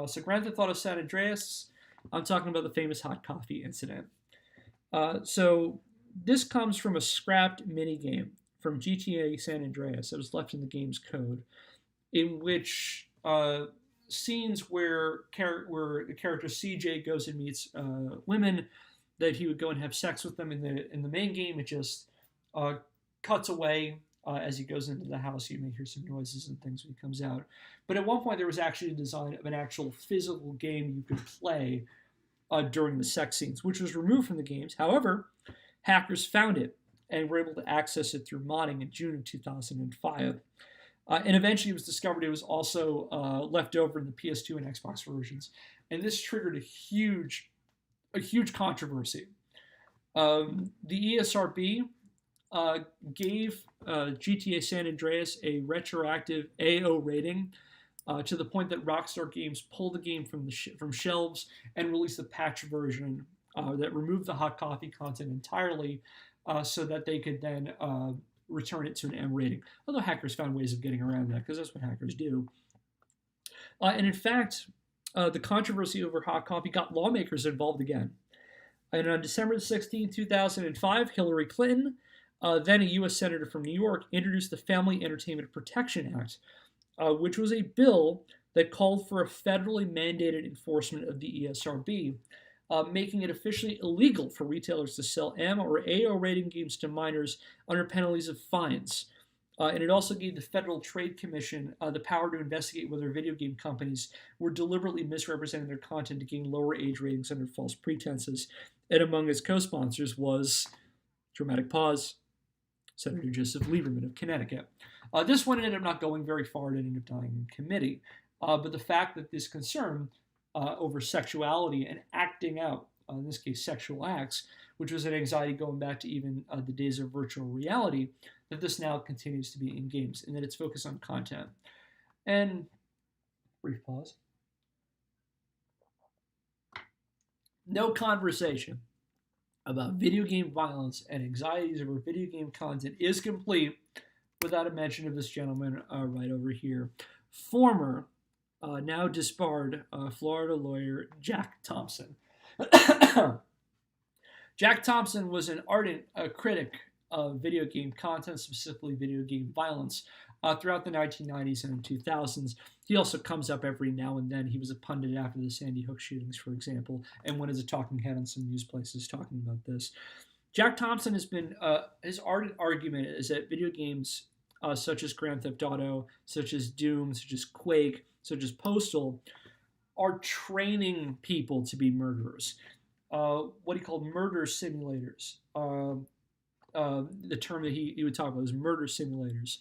So Grand Theft Auto San Andreas, I'm talking about the famous hot coffee incident. So this comes from a scrapped minigame from GTA San Andreas that was left in the game's code, in which scenes where the character CJ goes and meets women, that he would go and have sex with them. In the main game, it just cuts away as he goes into the house. You may hear some noises and things when he comes out. But at one point, there was actually a design of an actual physical game you could play during the sex scenes, which was removed from the games. However, hackers found it and were able to access it through modding in June of 2005. And eventually it was discovered it was also left over in the PS2 and Xbox versions. And this triggered a huge controversy. The ESRB gave GTA San Andreas a retroactive AO rating to the point that Rockstar Games pulled the game from shelves and released a patch version that removed the hot coffee content entirely, so that they could then return it to an M rating. Although hackers found ways of getting around that, because that's what hackers do. And in fact, the controversy over hot coffee got lawmakers involved again. And on December 16, 2005, Hillary Clinton, then a U.S. Senator from New York, introduced the Family Entertainment Protection Act, which was a bill that called for a federally mandated enforcement of the ESRB, making it officially illegal for retailers to sell M or AO rating games to minors under penalties of fines. And it also gave the Federal Trade Commission the power to investigate whether video game companies were deliberately misrepresenting their content to gain lower age ratings under false pretenses. And among its co-sponsors was, dramatic pause, Senator Joseph Lieberman of Connecticut. This one ended up not going very far. It ended up dying in committee. But the fact that this concern over sexuality and acting out, in this case sexual acts, which was an anxiety going back to even the days of virtual reality, that this now continues to be in games, and that it's focused on content. And, brief pause. No conversation about video game violence and anxieties over video game content is complete without a mention of this gentleman right over here. Former, now disbarred Florida lawyer Jack Thompson. Jack Thompson was an ardent critic of video game content, specifically video game violence, throughout the 1990s and 2000s. He also comes up every now and then. He was a pundit after the Sandy Hook shootings, for example, and went as a talking head on some news places talking about this. Jack Thompson has been, his ardent argument is that video games such as Grand Theft Auto, such as Doom, such as Quake, such as Postal, are training people to be murderers. What he called murder simulators. The term that he would talk about was murder simulators,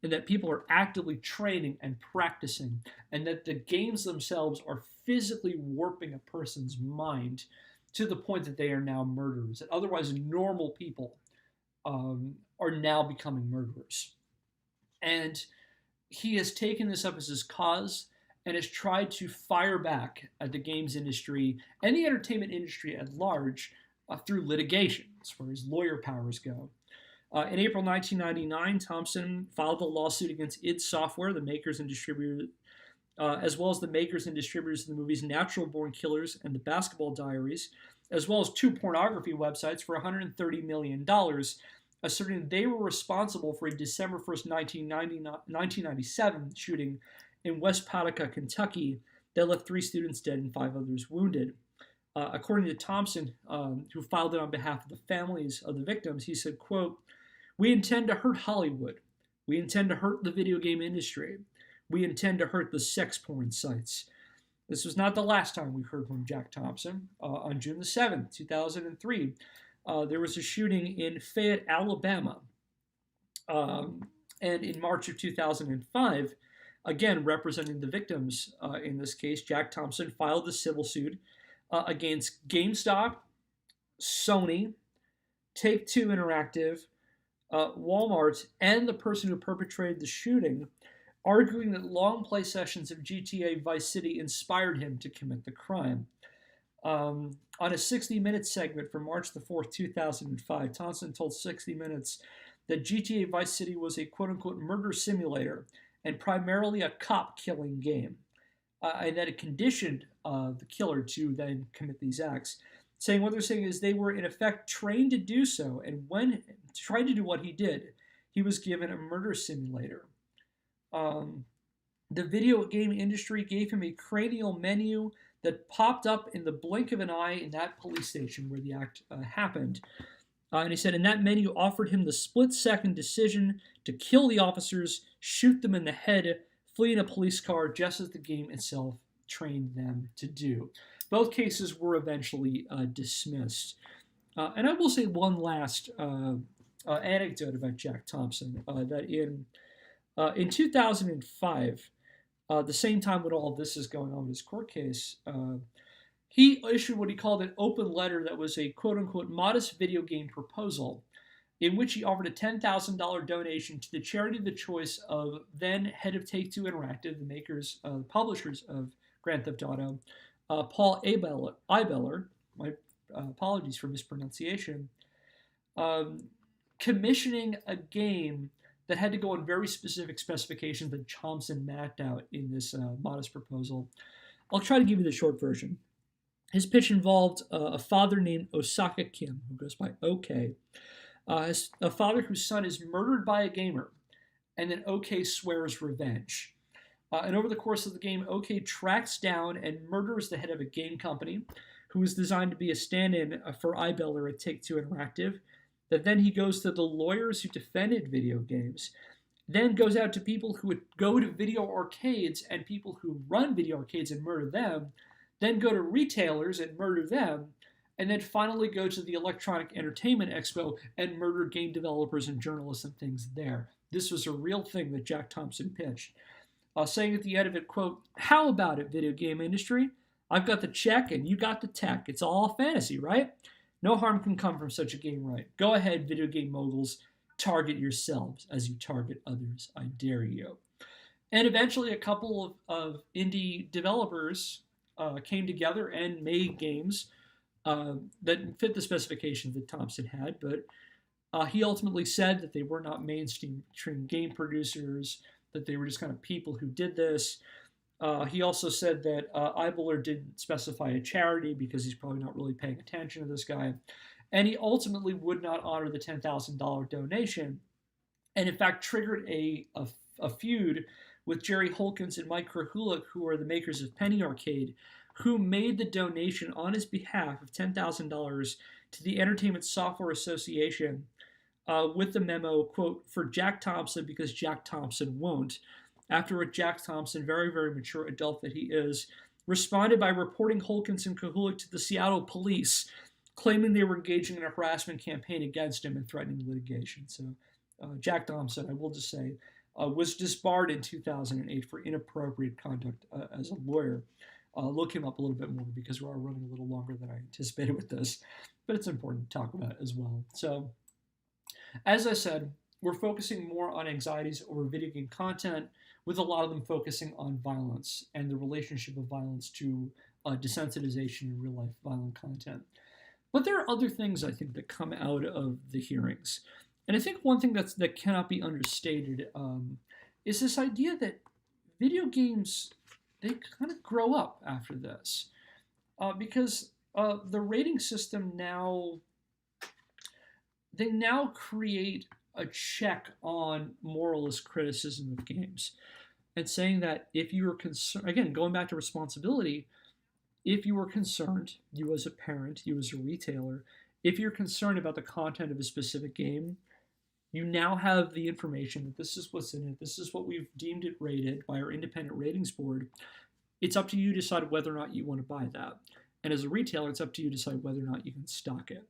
and that people are actively training and practicing, and that the games themselves are physically warping a person's mind to the point that they are now murderers. That otherwise normal people are now becoming murderers. And he has taken this up as his cause and has tried to fire back at the games industry and the entertainment industry at large through litigation, as far as lawyer powers go. In April 1999, Thompson filed a lawsuit against id Software, the makers and distributors, as well as the makers and distributors of the movies Natural Born Killers and The Basketball Diaries, as well as two pornography websites for $130 million, asserting they were responsible for a December 1st, 1997 shooting in West Paducah, Kentucky, that left 3 students dead and 5 others wounded. According to Thompson, who filed it on behalf of the families of the victims, he said, quote, "We intend to hurt Hollywood. We intend to hurt the video game industry. We intend to hurt the sex porn sites." This was not the last time we heard from Jack Thompson. On June the 7th, 2003, there was a shooting in Fayette, Alabama. And in March of 2005, again, representing the victims in this case, Jack Thompson filed a civil suit against GameStop, Sony, Take-Two Interactive, Walmart, and the person who perpetrated the shooting, arguing that long play sessions of GTA Vice City inspired him to commit the crime. On a 60 Minutes segment from March the 4th, 2005, Thompson told 60 Minutes that GTA Vice City was a quote-unquote murder simulator and primarily a cop-killing game, and that it conditioned the killer to then commit these acts, saying what they're saying is they were in effect trained to do so, and when trying to do what he did, he was given a murder simulator. The video game industry gave him a cranial menu that popped up in the blink of an eye in that police station where the act happened. And he said, and that menu offered him the split-second decision to kill the officers, shoot them in the head, flee in a police car, just as the game itself trained them to do. Both cases were eventually dismissed. And I will say one last anecdote about Jack Thompson, that in 2005, the same time when all of this is going on in his court case, he issued what he called an open letter that was a quote-unquote modest video game proposal, in which he offered a $10,000 donation to the charity of the choice of then head of Take-Two Interactive, the makers, the publishers of Grand Theft Auto, Paul Eibeller, my apologies for mispronunciation, commissioning a game that had to go on very specific specifications that Thompson mapped out in this modest proposal. I'll try to give you the short version. His pitch involved a father named Osaka Kim, who goes by OK, a father whose son is murdered by a gamer, and then OK swears revenge. And over the course of the game, OK tracks down and murders the head of a game company, who was designed to be a stand-in for Eibeller at Take-Two Interactive. That then he goes to the lawyers who defended video games, then goes out to people who would go to video arcades and people who run video arcades and murder them, then go to retailers and murder them, and then finally go to the Electronic Entertainment Expo and murder game developers and journalists and things there. This was a real thing that Jack Thompson pitched, saying at the end of it, quote, "How about it, video game industry? I've got the check and you got the tech. It's all fantasy, right? No harm can come from such a game, right? Go ahead, video game moguls, target yourselves as you target others. I dare you." And eventually a couple of indie developers came together and made games that fit the specifications that Thompson had, but he ultimately said that they were not mainstream game producers, that they were just kind of people who did this. He also said that Eibler didn't specify a charity because he's probably not really paying attention to this guy. And he ultimately would not honor the $10,000 donation, and in fact triggered a feud with Jerry Holkins and Mike Krahulik, who are the makers of Penny Arcade, who made the donation on his behalf of $10,000 to the Entertainment Software Association with the memo, quote, for Jack Thompson because Jack Thompson won't. After what Jack Thompson, very, very mature adult that he is, responded by reporting Holkins and Krahulik to the Seattle police, claiming they were engaging in a harassment campaign against him and threatening litigation. So Jack Thompson, I will just say, was disbarred in 2008 for inappropriate conduct as a lawyer. Look him up a little bit more because we are running a little longer than I anticipated with this, but it's important to talk about as well. So, as I said, we're focusing more on anxieties over video game content, with a lot of them focusing on violence and the relationship of violence to desensitization in real-life violent content. But there are other things, I think, that come out of the hearings. And I think one thing that cannot be understated is this idea that video games, they kind of grow up after this. Because the rating system now create a check on moralist criticism of games, and saying that if you were concerned, again, going back to responsibility, if you were concerned, you as a parent, you as a retailer, if you're concerned about the content of a specific game, you now have the information that this is what's in it, this is what we've deemed it rated by our independent ratings board. It's up to you to decide whether or not you want to buy that. And as a retailer, it's up to you to decide whether or not you can stock it.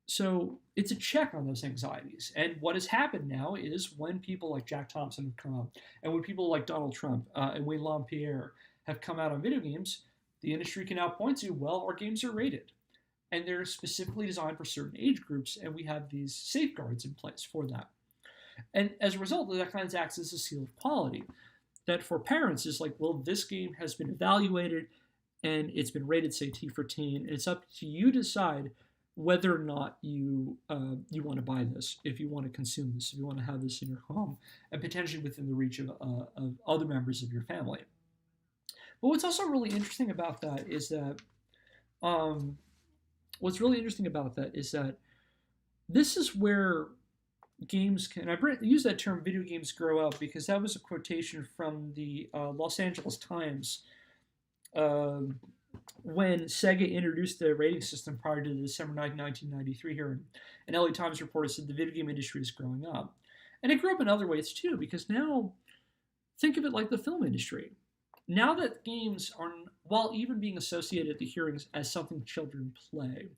So it's a check on those anxieties. And what has happened now is when people like Jack Thompson have come out, and when people like Donald Trump and Wayne LaPierre have come out on video games, the industry can now point to, well, our games are rated. And they're specifically designed for certain age groups, and we have these safeguards in place for that. And as a result, that kind of acts as a seal of quality. That for parents is like, well, this game has been evaluated, and it's been rated, say, T for teen, and it's up to you to decide whether or not you want to buy this, if you want to consume this, if you want to have this in your home, and potentially within the reach of other members of your family. But what's also really interesting about that is that this is where games can, I use that term, video games grow up, because that was a quotation from the Los Angeles Times when Sega introduced the rating system prior to the December 9, 1993 hearing. And LA Times reporter said the video game industry is growing up. And it grew up in other ways too, because now, think of it like the film industry. Now that games are, while even being associated at the hearings as something children play,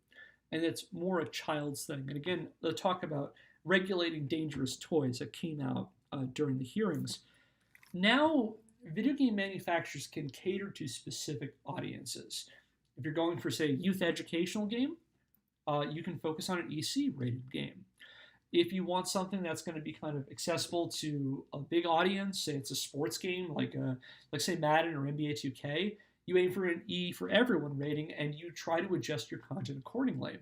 and it's more a child's thing. And again, the talk about regulating dangerous toys that came out during the hearings. Now, video game manufacturers can cater to specific audiences. If you're going for, say, a youth educational game, you can focus on an EC-rated game. If you want something that's going to be kind of accessible to a big audience, say it's a sports game like say Madden or NBA 2K, you aim for an E for everyone rating, and you try to adjust your content accordingly.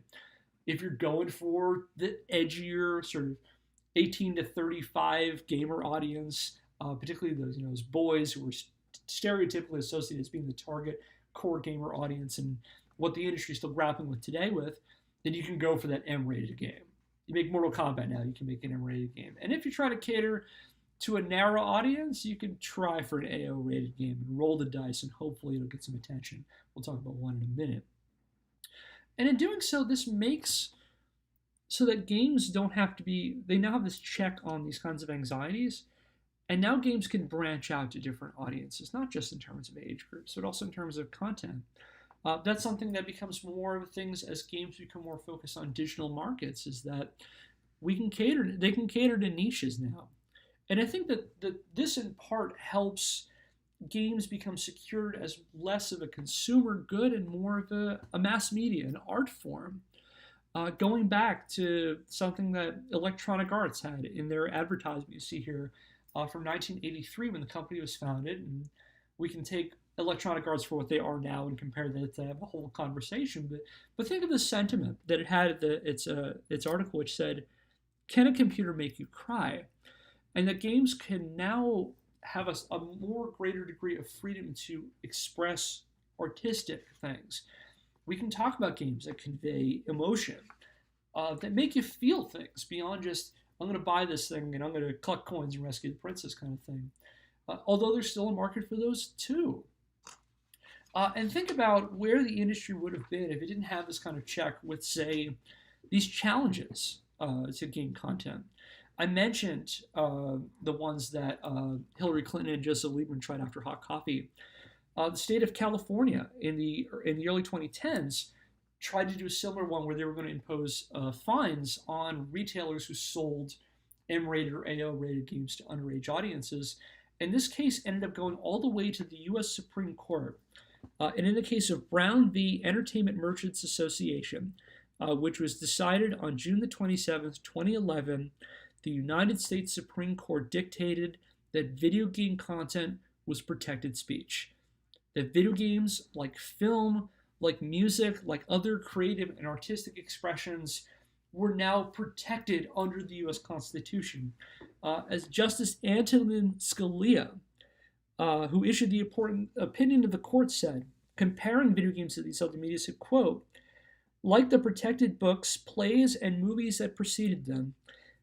If you're going for the edgier sort of 18 to 35 gamer audience, particularly those boys who are stereotypically associated as being the target core gamer audience and what the industry is still grappling with today with, then you can go for that M-rated game. You make Mortal Kombat now, you can make an M-rated game. And if you try to cater to a narrow audience, you can try for an AO-rated game and roll the dice, and hopefully it'll get some attention. We'll talk about one in a minute. And in doing so, this makes so that games don't have to be, they now have this check on these kinds of anxieties, and now games can branch out to different audiences, not just in terms of age groups, but also in terms of content. That's something that becomes more of things as games become more focused on digital markets, is that they can cater to niches now. And I think that this in part helps games become secured as less of a consumer good and more of a mass media, an art form. Going back to something that Electronic Arts had in their advertisement you see here from 1983 when the company was founded. And we can take Electronic Arts for what they are now and compare that to have a whole conversation. But think of the sentiment that it had at its article, which said, "Can a computer make you cry?" And that games can now have a more greater degree of freedom to express artistic things. We can talk about games that convey emotion, that make you feel things beyond just, I'm going to buy this thing and I'm going to collect coins and rescue the princess kind of thing. Although there's still a market for those too. And think about where the industry would have been if it didn't have this kind of check with, say, these challenges to game content. I mentioned the ones that Hillary Clinton and Joseph Lieberman tried after hot coffee. The state of California in the early 2010s tried to do a similar one where they were going to impose fines on retailers who sold M-rated or AO-rated games to underage audiences. And this case ended up going all the way to the U.S. Supreme Court. And in the case of Brown v. Entertainment Merchants Association, which was decided on June the 27th, 2011, the United States Supreme Court dictated that video game content was protected speech. That video games, like film, like music, like other creative and artistic expressions, were now protected under the U.S. Constitution. As Justice Antonin Scalia, who issued the important opinion of the court, said, comparing video games to these other media, said, quote, "Like the protected books, plays, and movies that preceded them,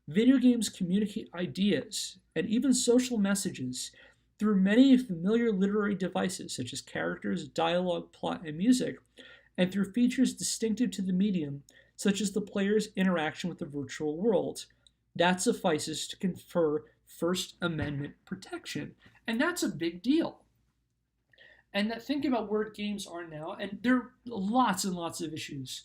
video games communicate ideas and even social messages through many familiar literary devices such as characters, dialogue, plot, and music, and through features distinctive to the medium, such as the player's interaction with the virtual world. That suffices to confer First Amendment protection." And that's a big deal. And that, think about where games are now, and there are lots and lots of issues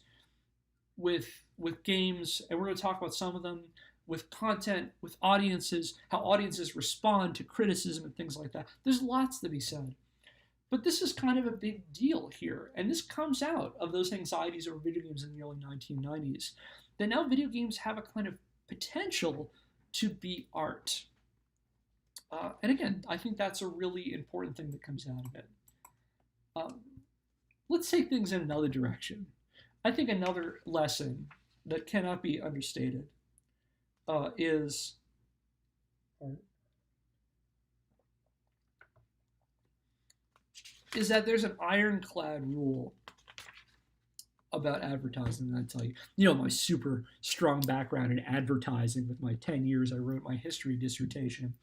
with games, and we're going to talk about some of them, with content, with audiences, how audiences respond to criticism and things like that. There's lots to be said. But this is kind of a big deal here, and this comes out of those anxieties over video games in the early 1990s, that now video games have a kind of potential to be art. And again, I think that's a really important thing that comes out of it. Let's take things in another direction. I think another lesson that cannot be understated is that there's an ironclad rule about advertising. And I tell you, my super strong background in advertising with my 10 years, I wrote my history dissertation.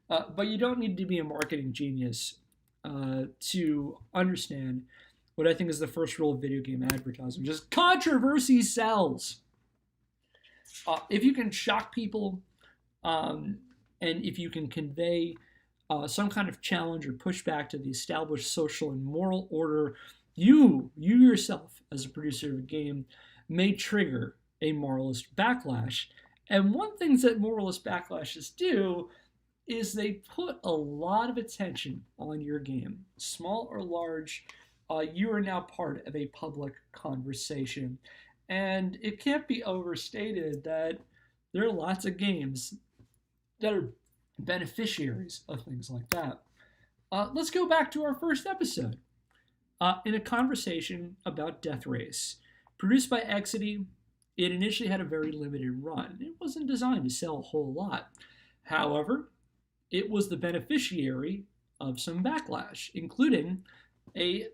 But you don't need to be a marketing genius to understand what I think is the first rule of video game advertising, which is controversy sells. If you can shock people, and if you can convey some kind of challenge or pushback to the established social and moral order, you yourself, as a producer of a game, may trigger a moralist backlash. And one thing that moralist backlashes do is they put a lot of attention on your game. Small or large, you are now part of a public conversation. And it can't be overstated that there are lots of games that are beneficiaries of things like that. Let's go back to our first episode. In a conversation about Death Race. Produced by Exidy, it initially had a very limited run. It wasn't designed to sell a whole lot. However, it was the beneficiary of some backlash, including a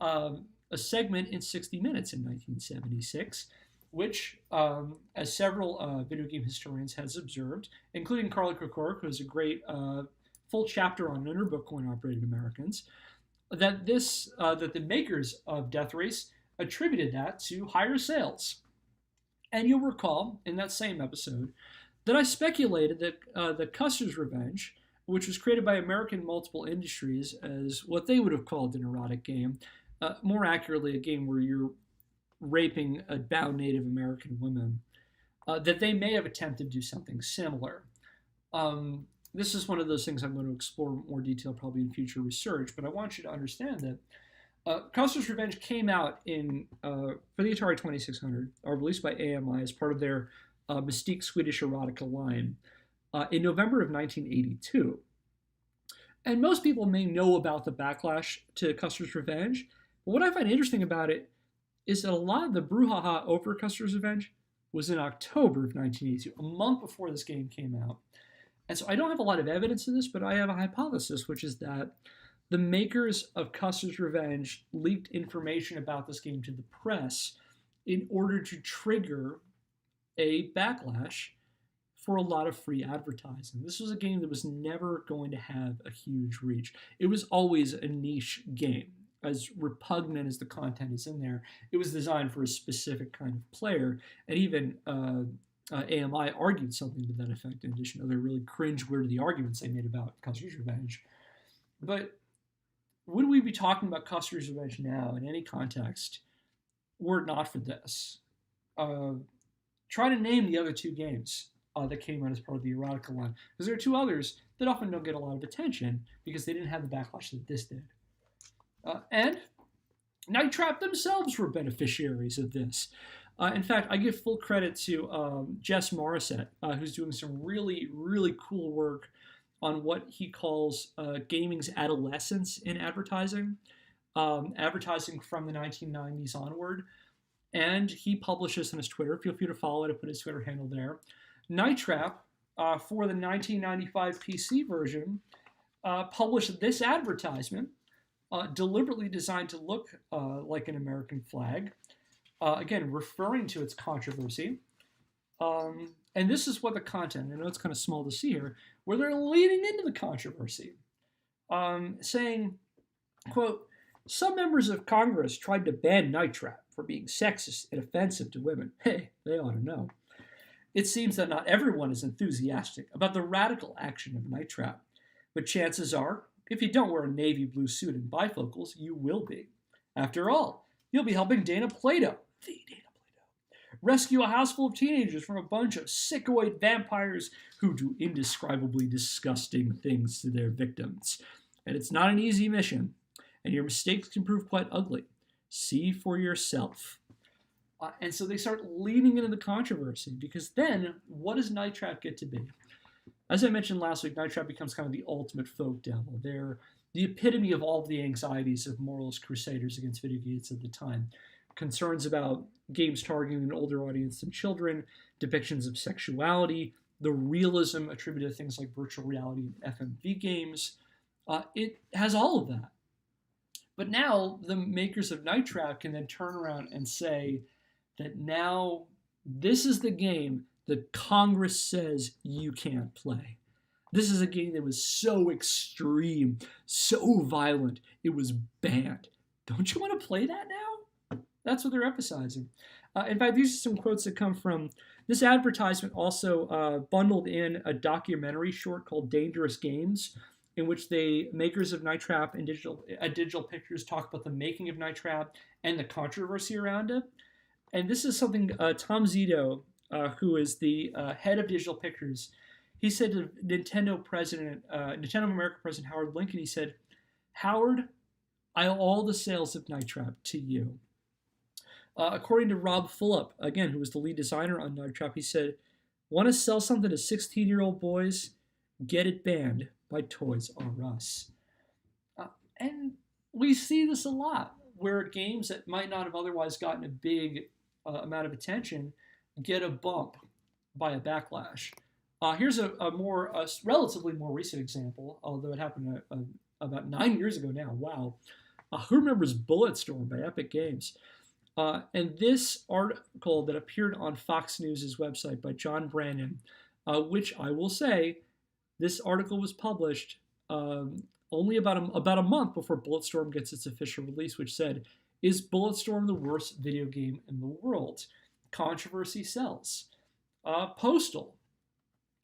segment in 60 Minutes in 1976, which, as several video game historians has observed, including Carly Kokorek, who has a great full chapter on Nunnerbuck coin-operated Americans, that the makers of Death Race attributed that to higher sales. And you'll recall in that same episode that I speculated that Custer's Revenge, which was created by American Multiple Industries as what they would have called an erotic game, more accurately a game where you're raping bound Native American women, that they may have attempted to do something similar. This is one of those things I'm going to explore in more detail probably in future research, but I want you to understand that Custer's Revenge came out for the Atari 2600, or released by AMI as part of their Mystique Swedish Erotica line in November of 1982. And most people may know about the backlash to Custer's Revenge, but what I find interesting about it is that a lot of the brouhaha over Custer's Revenge was in October of 1982, a month before this game came out. And so I don't have a lot of evidence of this, but I have a hypothesis, which is that the makers of Custer's Revenge leaked information about this game to the press in order to trigger a backlash for a lot of free advertising. This was a game that was never going to have a huge reach. It was always a niche game. As repugnant as the content is in there, it was designed for a specific kind of player. And even AMI argued something to that effect, in addition to other really cringe-worthy arguments they made about Custer's Revenge. But would we be talking about Custer's Revenge now in any context were it not for this? Try to name the other two games that came out as part of the erotica line, because there are two others that often don't get a lot of attention because they didn't have the backlash that this did. And Night Trap themselves were beneficiaries of this. In fact, I give full credit to Jess Morissette, who's doing some really, really cool work on what he calls gaming's adolescence in advertising, advertising from the 1990s onward. And he publishes on his Twitter. Feel free to follow it. I put his Twitter handle there. Night Trap, for the 1995 PC version, published this advertisement, deliberately designed to look like an American flag, again, referring to its controversy. And this is what the content, I know it's kind of small to see here, where they're leading into the controversy, saying, quote, "Some members of Congress tried to ban Night Trap for being sexist and offensive to women. Hey, they ought to know. It seems that not everyone is enthusiastic about the radical action of Night Trap, but chances are, if you don't wear a navy blue suit and bifocals, you will be. After all, you'll be helping Dana Plato, the Dana Plato, rescue a house full of teenagers from a bunch of sickoid vampires who do indescribably disgusting things to their victims. And it's not an easy mission, and your mistakes can prove quite ugly. See for yourself." And so they start leaning into the controversy, because then what does Night Trap get to be? As I mentioned last week, Night Trap becomes kind of the ultimate folk devil. They're the epitome of all of the anxieties of moralist crusaders against video games at the time. Concerns about games targeting an older audience than children, depictions of sexuality, the realism attributed to things like virtual reality and FMV games. It has all of that. But now the makers of Night Trap can then turn around and say that now this is the game that Congress says you can't play. This is a game that was so extreme, so violent, it was banned. Don't you want to play that now? That's what they're emphasizing. In fact, these are some quotes that come from this advertisement. Also bundled in a documentary short called Dangerous Games, in which the makers of Night Trap and Digital Pictures talk about the making of Night Trap and the controversy around it. And this is something Tom Zito, who is the head of Digital Pictures, he said to Nintendo of America President Howard Lincoln, he said, "Howard, I owe all the sales of Night Trap to you." According to Rob Fulop, again, who was the lead designer on Night Trap, he said, "Want to sell something to 16-year-old boys? Get it banned by Toys R Us." And we see this a lot, where games that might not have otherwise gotten a big amount of attention get a bump by a backlash. Here's a relatively more recent example, although it happened about 9 years ago now. Wow. Who remembers Bulletstorm by Epic Games? And this article that appeared on Fox News' website by John Brannon, which I will say, this article was published only about a month before Bulletstorm gets its official release, which said, "Is Bulletstorm the worst video game in the world? Controversy sells." Postal,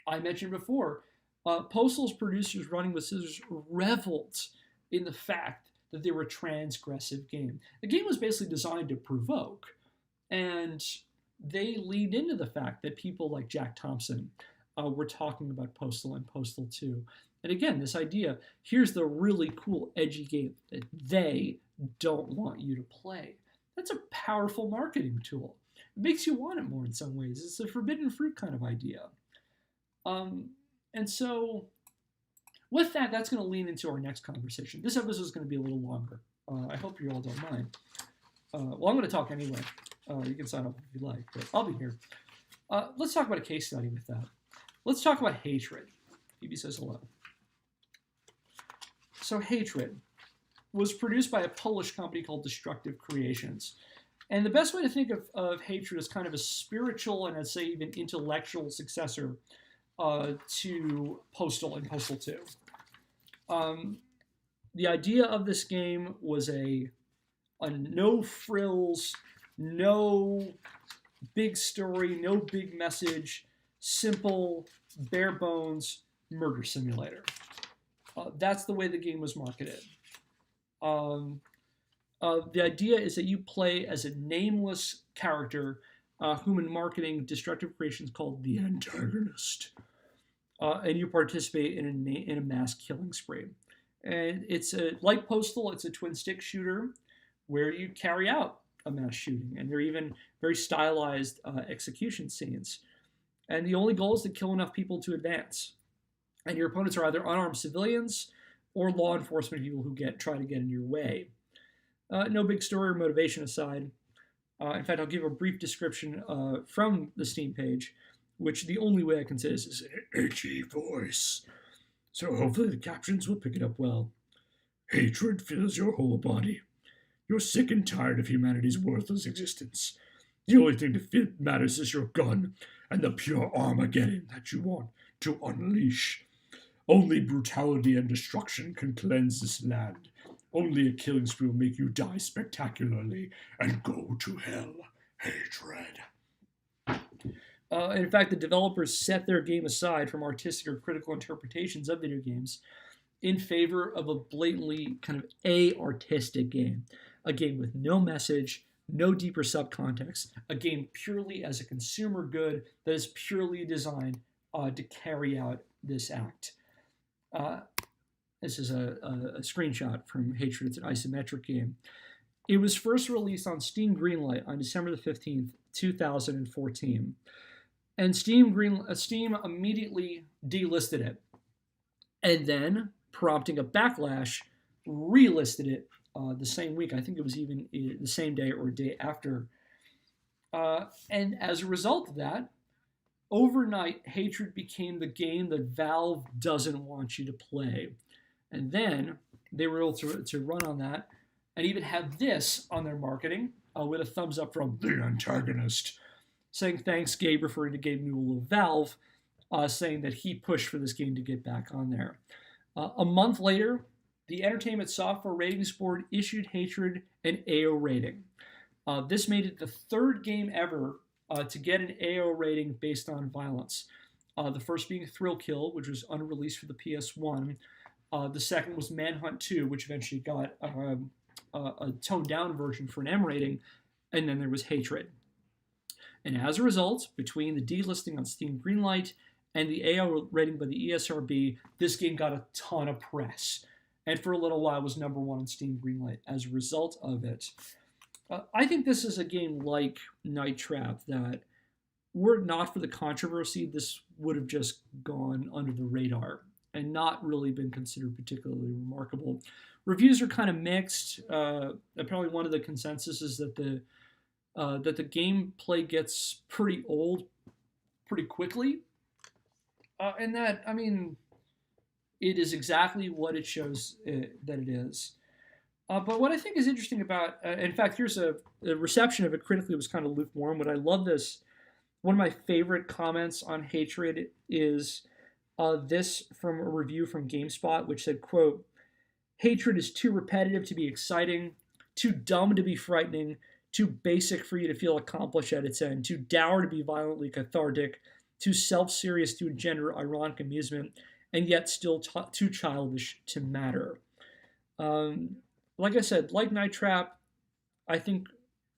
I mentioned before, Postal's producers Running with Scissors reveled in the fact that they were a transgressive game. The game was basically designed to provoke, and they leaned into the fact that people like Jack Thompson were talking about Postal and Postal 2. And again, this idea, here's the really cool, edgy game that they don't want you to play. That's a powerful marketing tool. It makes you want it more in some ways. It's a forbidden fruit kind of idea. And so with that, that's going to lean into our next conversation. This episode is going to be a little longer. I hope you all don't mind. Well, I'm going to talk anyway. You can sign up if you like, but I'll be here. Let's talk about a case study with that. Let's talk about Hatred. Phoebe says hello. So Hatred was produced by a Polish company called Destructive Creations. And the best way to think of Hatred as kind of a spiritual and I'd say even intellectual successor to Postal and Postal 2. The idea of this game was a no frills, no big story, no big message, simple, bare bones murder simulator. That's the way the game was marketed. The idea is that you play as a nameless character whom in marketing Destructive Creations called the antagonist. And you participate in a mass killing spree. And it's like Postal, it's a twin stick shooter where you carry out a mass shooting. And there are even very stylized execution scenes. And the only goal is to kill enough people to advance. And your opponents are either unarmed civilians or law enforcement people who try to get in your way. No big story or motivation aside. In fact, I'll give a brief description from the Steam page, which the only way I can say is an HE voice. So hopefully the captions will pick it up well. Hatred fills your whole body. You're sick and tired of humanity's worthless existence. The only thing that matters is your gun and the pure Armageddon that you want to unleash. Only brutality and destruction can cleanse this land. Only a killing spree will make you die spectacularly and go to hell. Hatred. In fact, the developers set their game aside from artistic or critical interpretations of video games in favor of a blatantly kind of artistic game. A game with no message, no deeper subcontext, a game purely as a consumer good that is purely designed to carry out this act. This is a screenshot from Hatred. It's an isometric game. It was first released on Steam Greenlight on December the 15th, 2014. And Steam immediately delisted it. And then, prompting a backlash, relisted it the same week. I think it was even the same day or a day after. And as a result of that, overnight, Hatred became the game that Valve doesn't want you to play. And then they were able to run on that and even have this on their marketing with a thumbs up from the antagonist, saying thanks, Gabe, referring to Gabe Newell of Valve, saying that he pushed for this game to get back on there. A month later, the Entertainment Software Ratings Board issued Hatred an AO rating. This made it the third game ever to get an AO rating based on violence. The first being Thrill Kill, which was unreleased for the PS1. The second was Manhunt 2, which eventually got a toned-down version for an M rating. And then there was Hatred. And as a result, between the delisting on Steam Greenlight and the AO rating by the ESRB, this game got a ton of press. And for a little while was number one on Steam Greenlight as a result of it. I think this is a game like Night Trap that, were it not for the controversy, this would have just gone under the radar and not really been considered particularly remarkable. Reviews are kind of mixed. Apparently one of the consensus is that the gameplay gets pretty old pretty quickly. And that, I mean, it is exactly what it shows that it is. But what I think is interesting about, in fact, here's the reception of it critically was kind of lukewarm. What I love this, one of my favorite comments on Hatred is this from a review from GameSpot, which said, quote, Hatred is too repetitive to be exciting, too dumb to be frightening, too basic for you to feel accomplished at its end, too dour to be violently cathartic, too self-serious to engender ironic amusement, and yet still too childish to matter. Like I said, like Night Trap, I think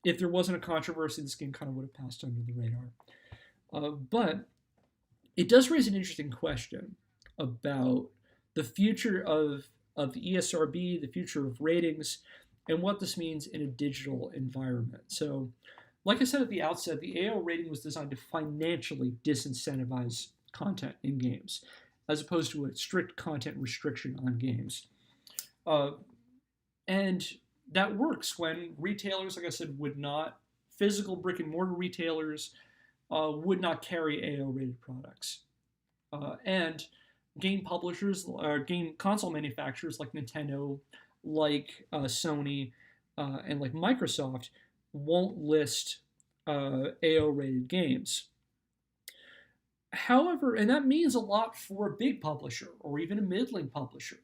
if there wasn't a controversy, this game kind of would have passed under the radar. But it does raise an interesting question about the future of the ESRB, the future of ratings, and what this means in a digital environment. So, like I said at the outset, the AO rating was designed to financially disincentivize content in games. as opposed to a strict content restriction on games. Uh, and that works when retailers, like I said, would not, physical brick and mortar retailers would not carry AO rated products. And game publishers or game console manufacturers like Nintendo, like Sony, and like Microsoft won't list AO rated games. However, and that means a lot for a big publisher or even a middling publisher.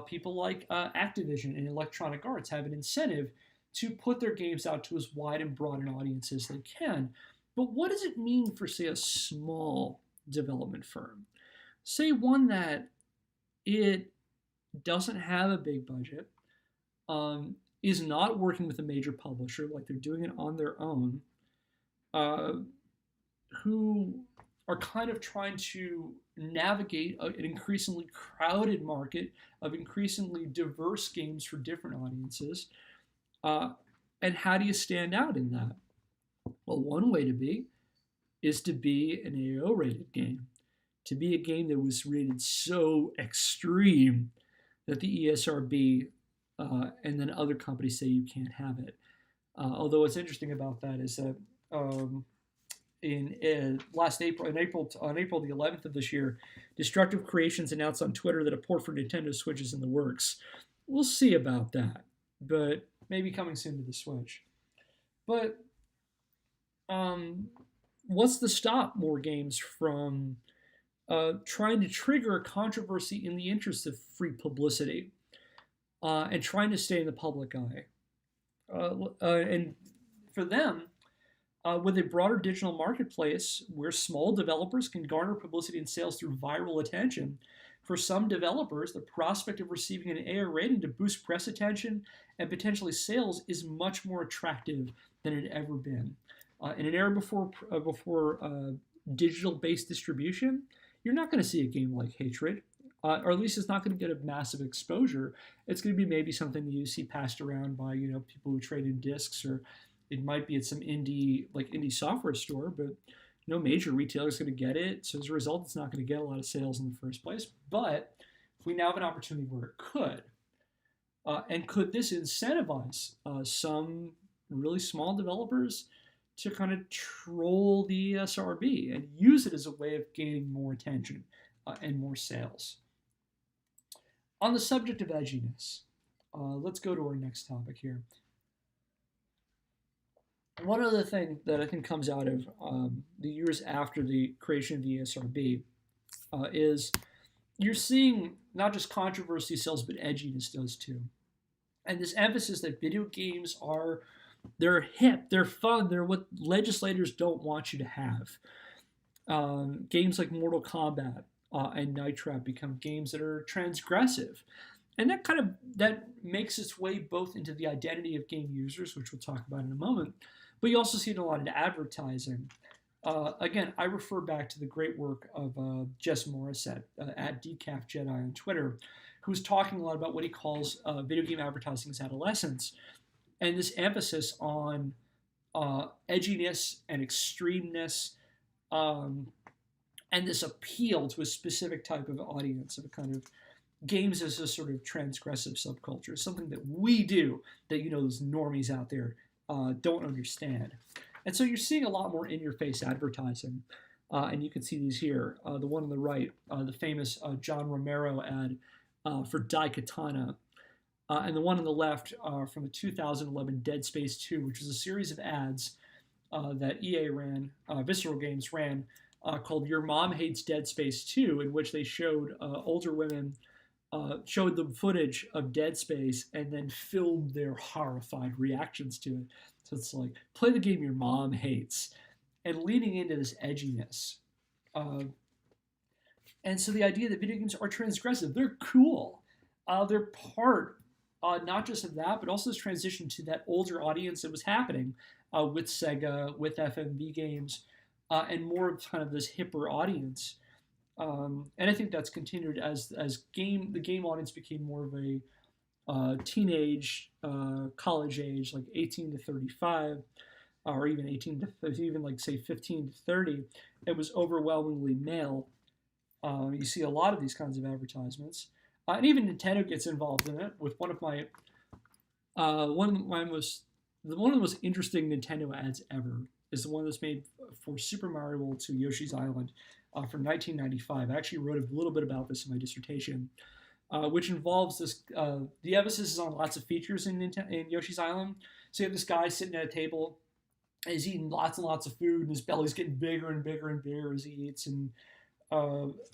People like Activision and Electronic Arts have an incentive to put their games out to as wide and broad an audience as they can. But what does it mean for, say, a small development firm? Say one that it doesn't have a big budget, is not working with a major publisher, like they're doing it on their own, who are kind of trying to navigate an increasingly crowded market of increasingly diverse games for different audiences. And how do you stand out in that? Well, one way to be is to be an AO rated game, to be a game that was rated so extreme that the ESRB and then other companies say you can't have it. Although what's interesting about that is that in last April, on April the 11th of this year, Destructive Creations announced on Twitter that a port for Nintendo Switch is in the works. We'll see about that, but maybe coming soon to the Switch. But what's to stop more games from trying to trigger a controversy in the interest of free publicity and trying to stay in the public eye? And for them, with a broader digital marketplace where small developers can garner publicity and sales through viral attention, for some developers, the prospect of receiving an AO rating to boost press attention and potentially sales is much more attractive than it had ever been. In an era before digital-based distribution, you're not going to see a game like Hatred, or at least it's not going to get a massive exposure. It's going to be maybe something you see passed around by people who trade in discs, or it might be at some indie software store, but no major retailer is going to get it. So as a result, it's not going to get a lot of sales in the first place. But if we now have an opportunity where it could, and could this incentivize some really small developers to kind of troll the ESRB and use it as a way of gaining more attention and more sales? On the subject of edginess, let's go to our next topic here. One other thing that I think comes out of the years after the creation of the ESRB is you're seeing not just controversy sells, but edginess does too. And this emphasis that video games they're hip, they're fun, they're what legislators don't want you to have. Games like Mortal Kombat and Night Trap become games that are transgressive. And that makes its way both into the identity of game users, which we'll talk about in a moment, but you also see it in a lot of advertising. Again, I refer back to the great work of Jess Morissette at Decaf Jedi on Twitter, who's talking a lot about what he calls video game advertising as adolescence, and this emphasis on edginess and extremeness, and this appeal to a specific type of audience, of a kind of games as a sort of transgressive subculture, something that we do that those normies out there don't understand. And so you're seeing a lot more in-your-face advertising, and you can see these here. The one on the right, the famous John Romero ad for Daikatana, and the one on the left from the 2011 Dead Space 2, which was a series of ads that EA ran, Visceral Games ran, called Your Mom Hates Dead Space 2, in which they showed older women, showed them footage of Dead Space and then filmed their horrified reactions to it. So it's like, play the game your mom hates, and leaning into this edginess. And so the idea that video games are transgressive, they're cool. They're part not just of that, but also this transition to that older audience that was happening with Sega, with FMV games, and more of kind of this hipper audience. And I think that's continued as the game audience became more of a teenage, college age, like 18 to 35, or even 18 to even like say 15 to 30. It was overwhelmingly male. You see a lot of these kinds of advertisements, and even Nintendo gets involved in it with one of the most interesting Nintendo ads ever is the one that's made for Super Mario World 2 Yoshi's Island from 1995. I actually wrote a little bit about this in my dissertation, which involves this. The emphasis is on lots of features in Yoshi's Island. So you have this guy sitting at a table, and he's eating lots and lots of food, and his belly's getting bigger and bigger and bigger as he eats, and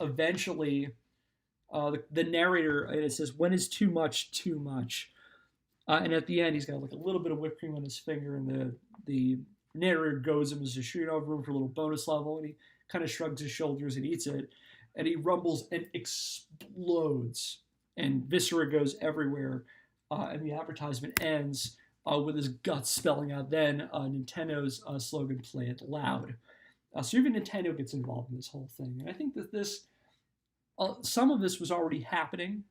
eventually, the narrator, and it says, "When is too much too much?" And at the end, he's got like a little bit of whipped cream on his finger, and the narrator goes him as a shoot over room for a little bonus level, and he kind of shrugs his shoulders and eats it, and he rumbles and explodes, and viscera goes everywhere, and the advertisement ends with his guts spelling out then Nintendo's slogan, "Play it loud." So even Nintendo gets involved in this whole thing, and I think that some of this was already happening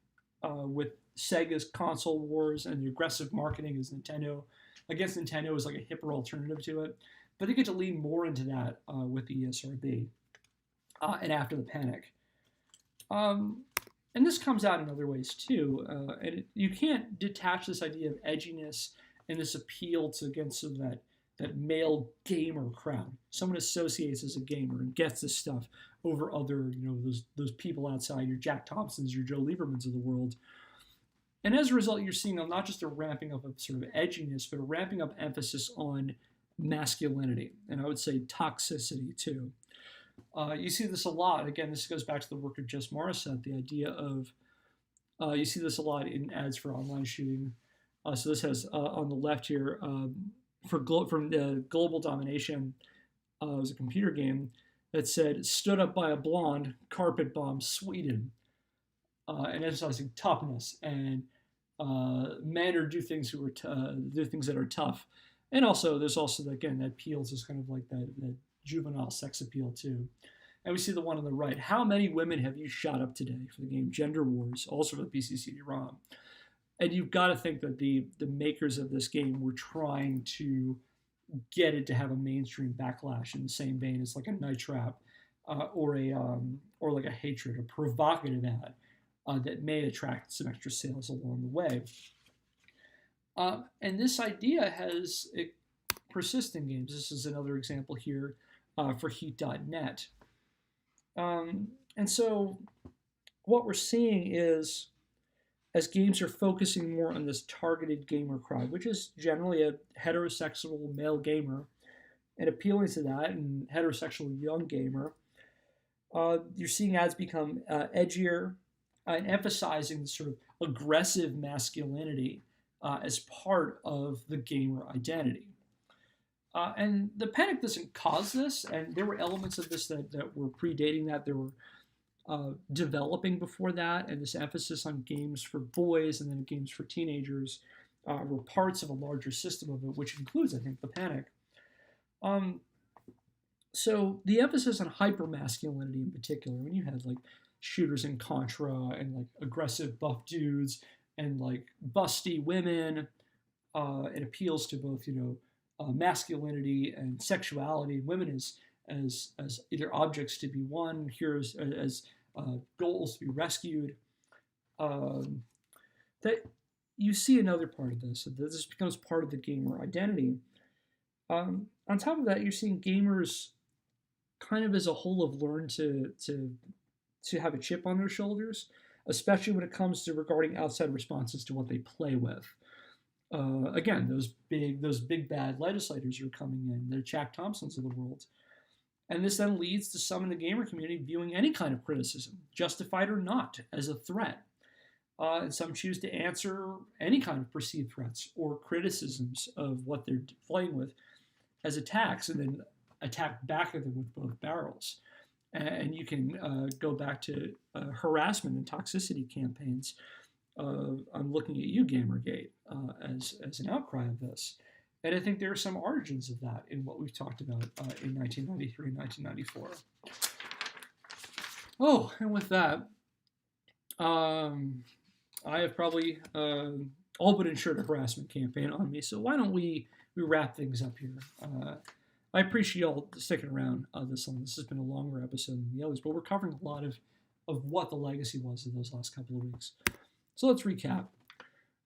with Sega's console wars and the aggressive marketing as Nintendo against Nintendo is like a hipper alternative to it. But they get to lean more into that with the ESRB and after the panic. And this comes out in other ways too. You can't detach this idea of edginess and this appeal to against that male gamer crowd. Someone associates as a gamer and gets this stuff over other, those people outside, your Jack Thompsons, your Joe Liebermans of the world. And as a result, you're seeing not just a ramping up of sort of edginess, but a ramping up emphasis on masculinity, and I would say toxicity too. You see this a lot. Again, this goes back to the work of Jess Morissette, the idea of, you see this a lot in ads for online shooting. So this has on the left here, from Global Domination, it was a computer game that said, "Stood up by a blonde, carpet bomb Sweden," and emphasizing toughness and men or do things do things that are tough. And also, there's also, again, that appeals is kind of like that juvenile sex appeal too. And we see the one on the right. How many women have you shot up today for the game Gender Wars, also for the PC CD-ROM? And you've got to think that the makers of this game were trying to get it to have a mainstream backlash in the same vein as like a Night Trap or like a Hatred, a provocative ad that may attract some extra sales along the way. And this idea it persists in games. This is another example here for Heat.net. And so what we're seeing is, as games are focusing more on this targeted gamer crowd, which is generally a heterosexual male gamer, and appealing to that and heterosexual young gamer, you're seeing ads become edgier and emphasizing sort of aggressive masculinity as part of the gamer identity. And the panic doesn't cause this, and there were elements of this that were predating that. There were developing before that, and this emphasis on games for boys and then games for teenagers were parts of a larger system of it, which includes, I think, the panic. So the emphasis on hypermasculinity in particular, when you had like shooters in Contra and like aggressive buff dudes and like busty women, it appeals to both, masculinity and sexuality, women as either objects to be won, heroes as goals to be rescued. That you see another part of this. So this becomes part of the gamer identity. On top of that, you're seeing gamers kind of as a whole have learned to have a chip on their shoulders, especially when it comes to regarding outside responses to what they play with. Again, those big bad legislators are coming in. They're Jack Thompsons of the world. And this then leads to some in the gamer community viewing any kind of criticism, justified or not, as a threat. And some choose to answer any kind of perceived threats or criticisms of what they're playing with as attacks, and then attack back at them with both barrels. And you can go back to harassment and toxicity campaigns. I'm looking at you, Gamergate, as an outcry of this. And I think there are some origins of that in what we've talked about in 1993 and 1994. Oh, and with that, I have probably all but ensured a harassment campaign on me. So why don't we wrap things up here? I appreciate y'all sticking around this long. This has been a longer episode than the others, but we're covering a lot of of what the legacy was of those last couple of weeks. So let's recap.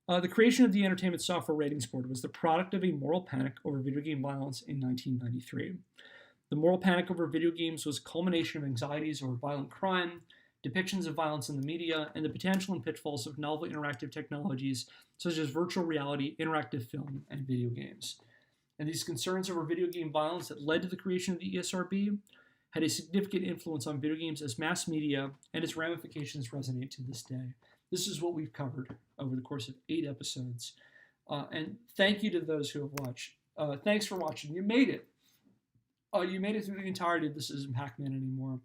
The creation of the Entertainment Software Ratings Board was the product of a moral panic over video game violence in 1993. The moral panic over video games was a culmination of anxieties over violent crime, depictions of violence in the media, and the potential and pitfalls of novel interactive technologies such as virtual reality, interactive film, and video games. And these concerns over video game violence that led to the creation of the ESRB had a significant influence on video games as mass media, and its ramifications resonate to this day. This is what we've covered over the course of 8 episodes. And thank you to those who have watched. Thanks for watching. You made it. You made it through the entirety of This Isn't Pac-Man Anymore.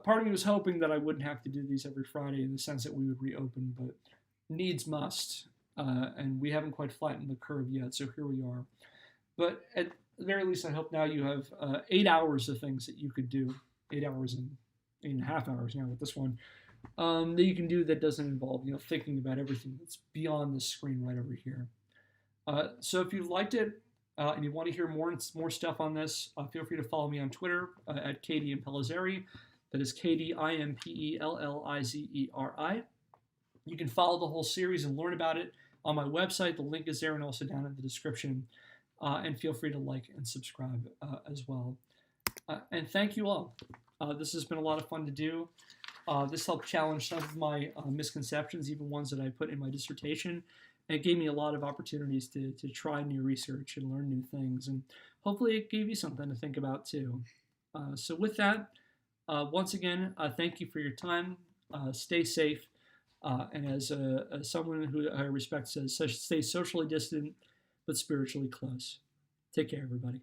Part of me was hoping that I wouldn't have to do these every Friday in the sense that we would reopen, but needs must. And we haven't quite flattened the curve yet, so here we are. But at the very least, I hope now you have 8 hours of things that you could do. 8 hours and 8.5 hours now with this one. That you can do that doesn't involve, thinking about everything that's beyond this screen right over here. So if you liked it and you want to hear more stuff on this, feel free to follow me on Twitter at KDImpellizzeri. That is KDImpellizzeri. You can follow the whole series and learn about it on my website. The link is there and also down in the description. And feel free to like and subscribe as well. And thank you all. This has been a lot of fun to do. This helped challenge some of my misconceptions, even ones that I put in my dissertation. And it gave me a lot of opportunities to try new research and learn new things. And hopefully it gave you something to think about too. So with that, once again, thank you for your time. Stay safe. And as someone who I respect says, stay socially distant, but spiritually close. Take care, everybody.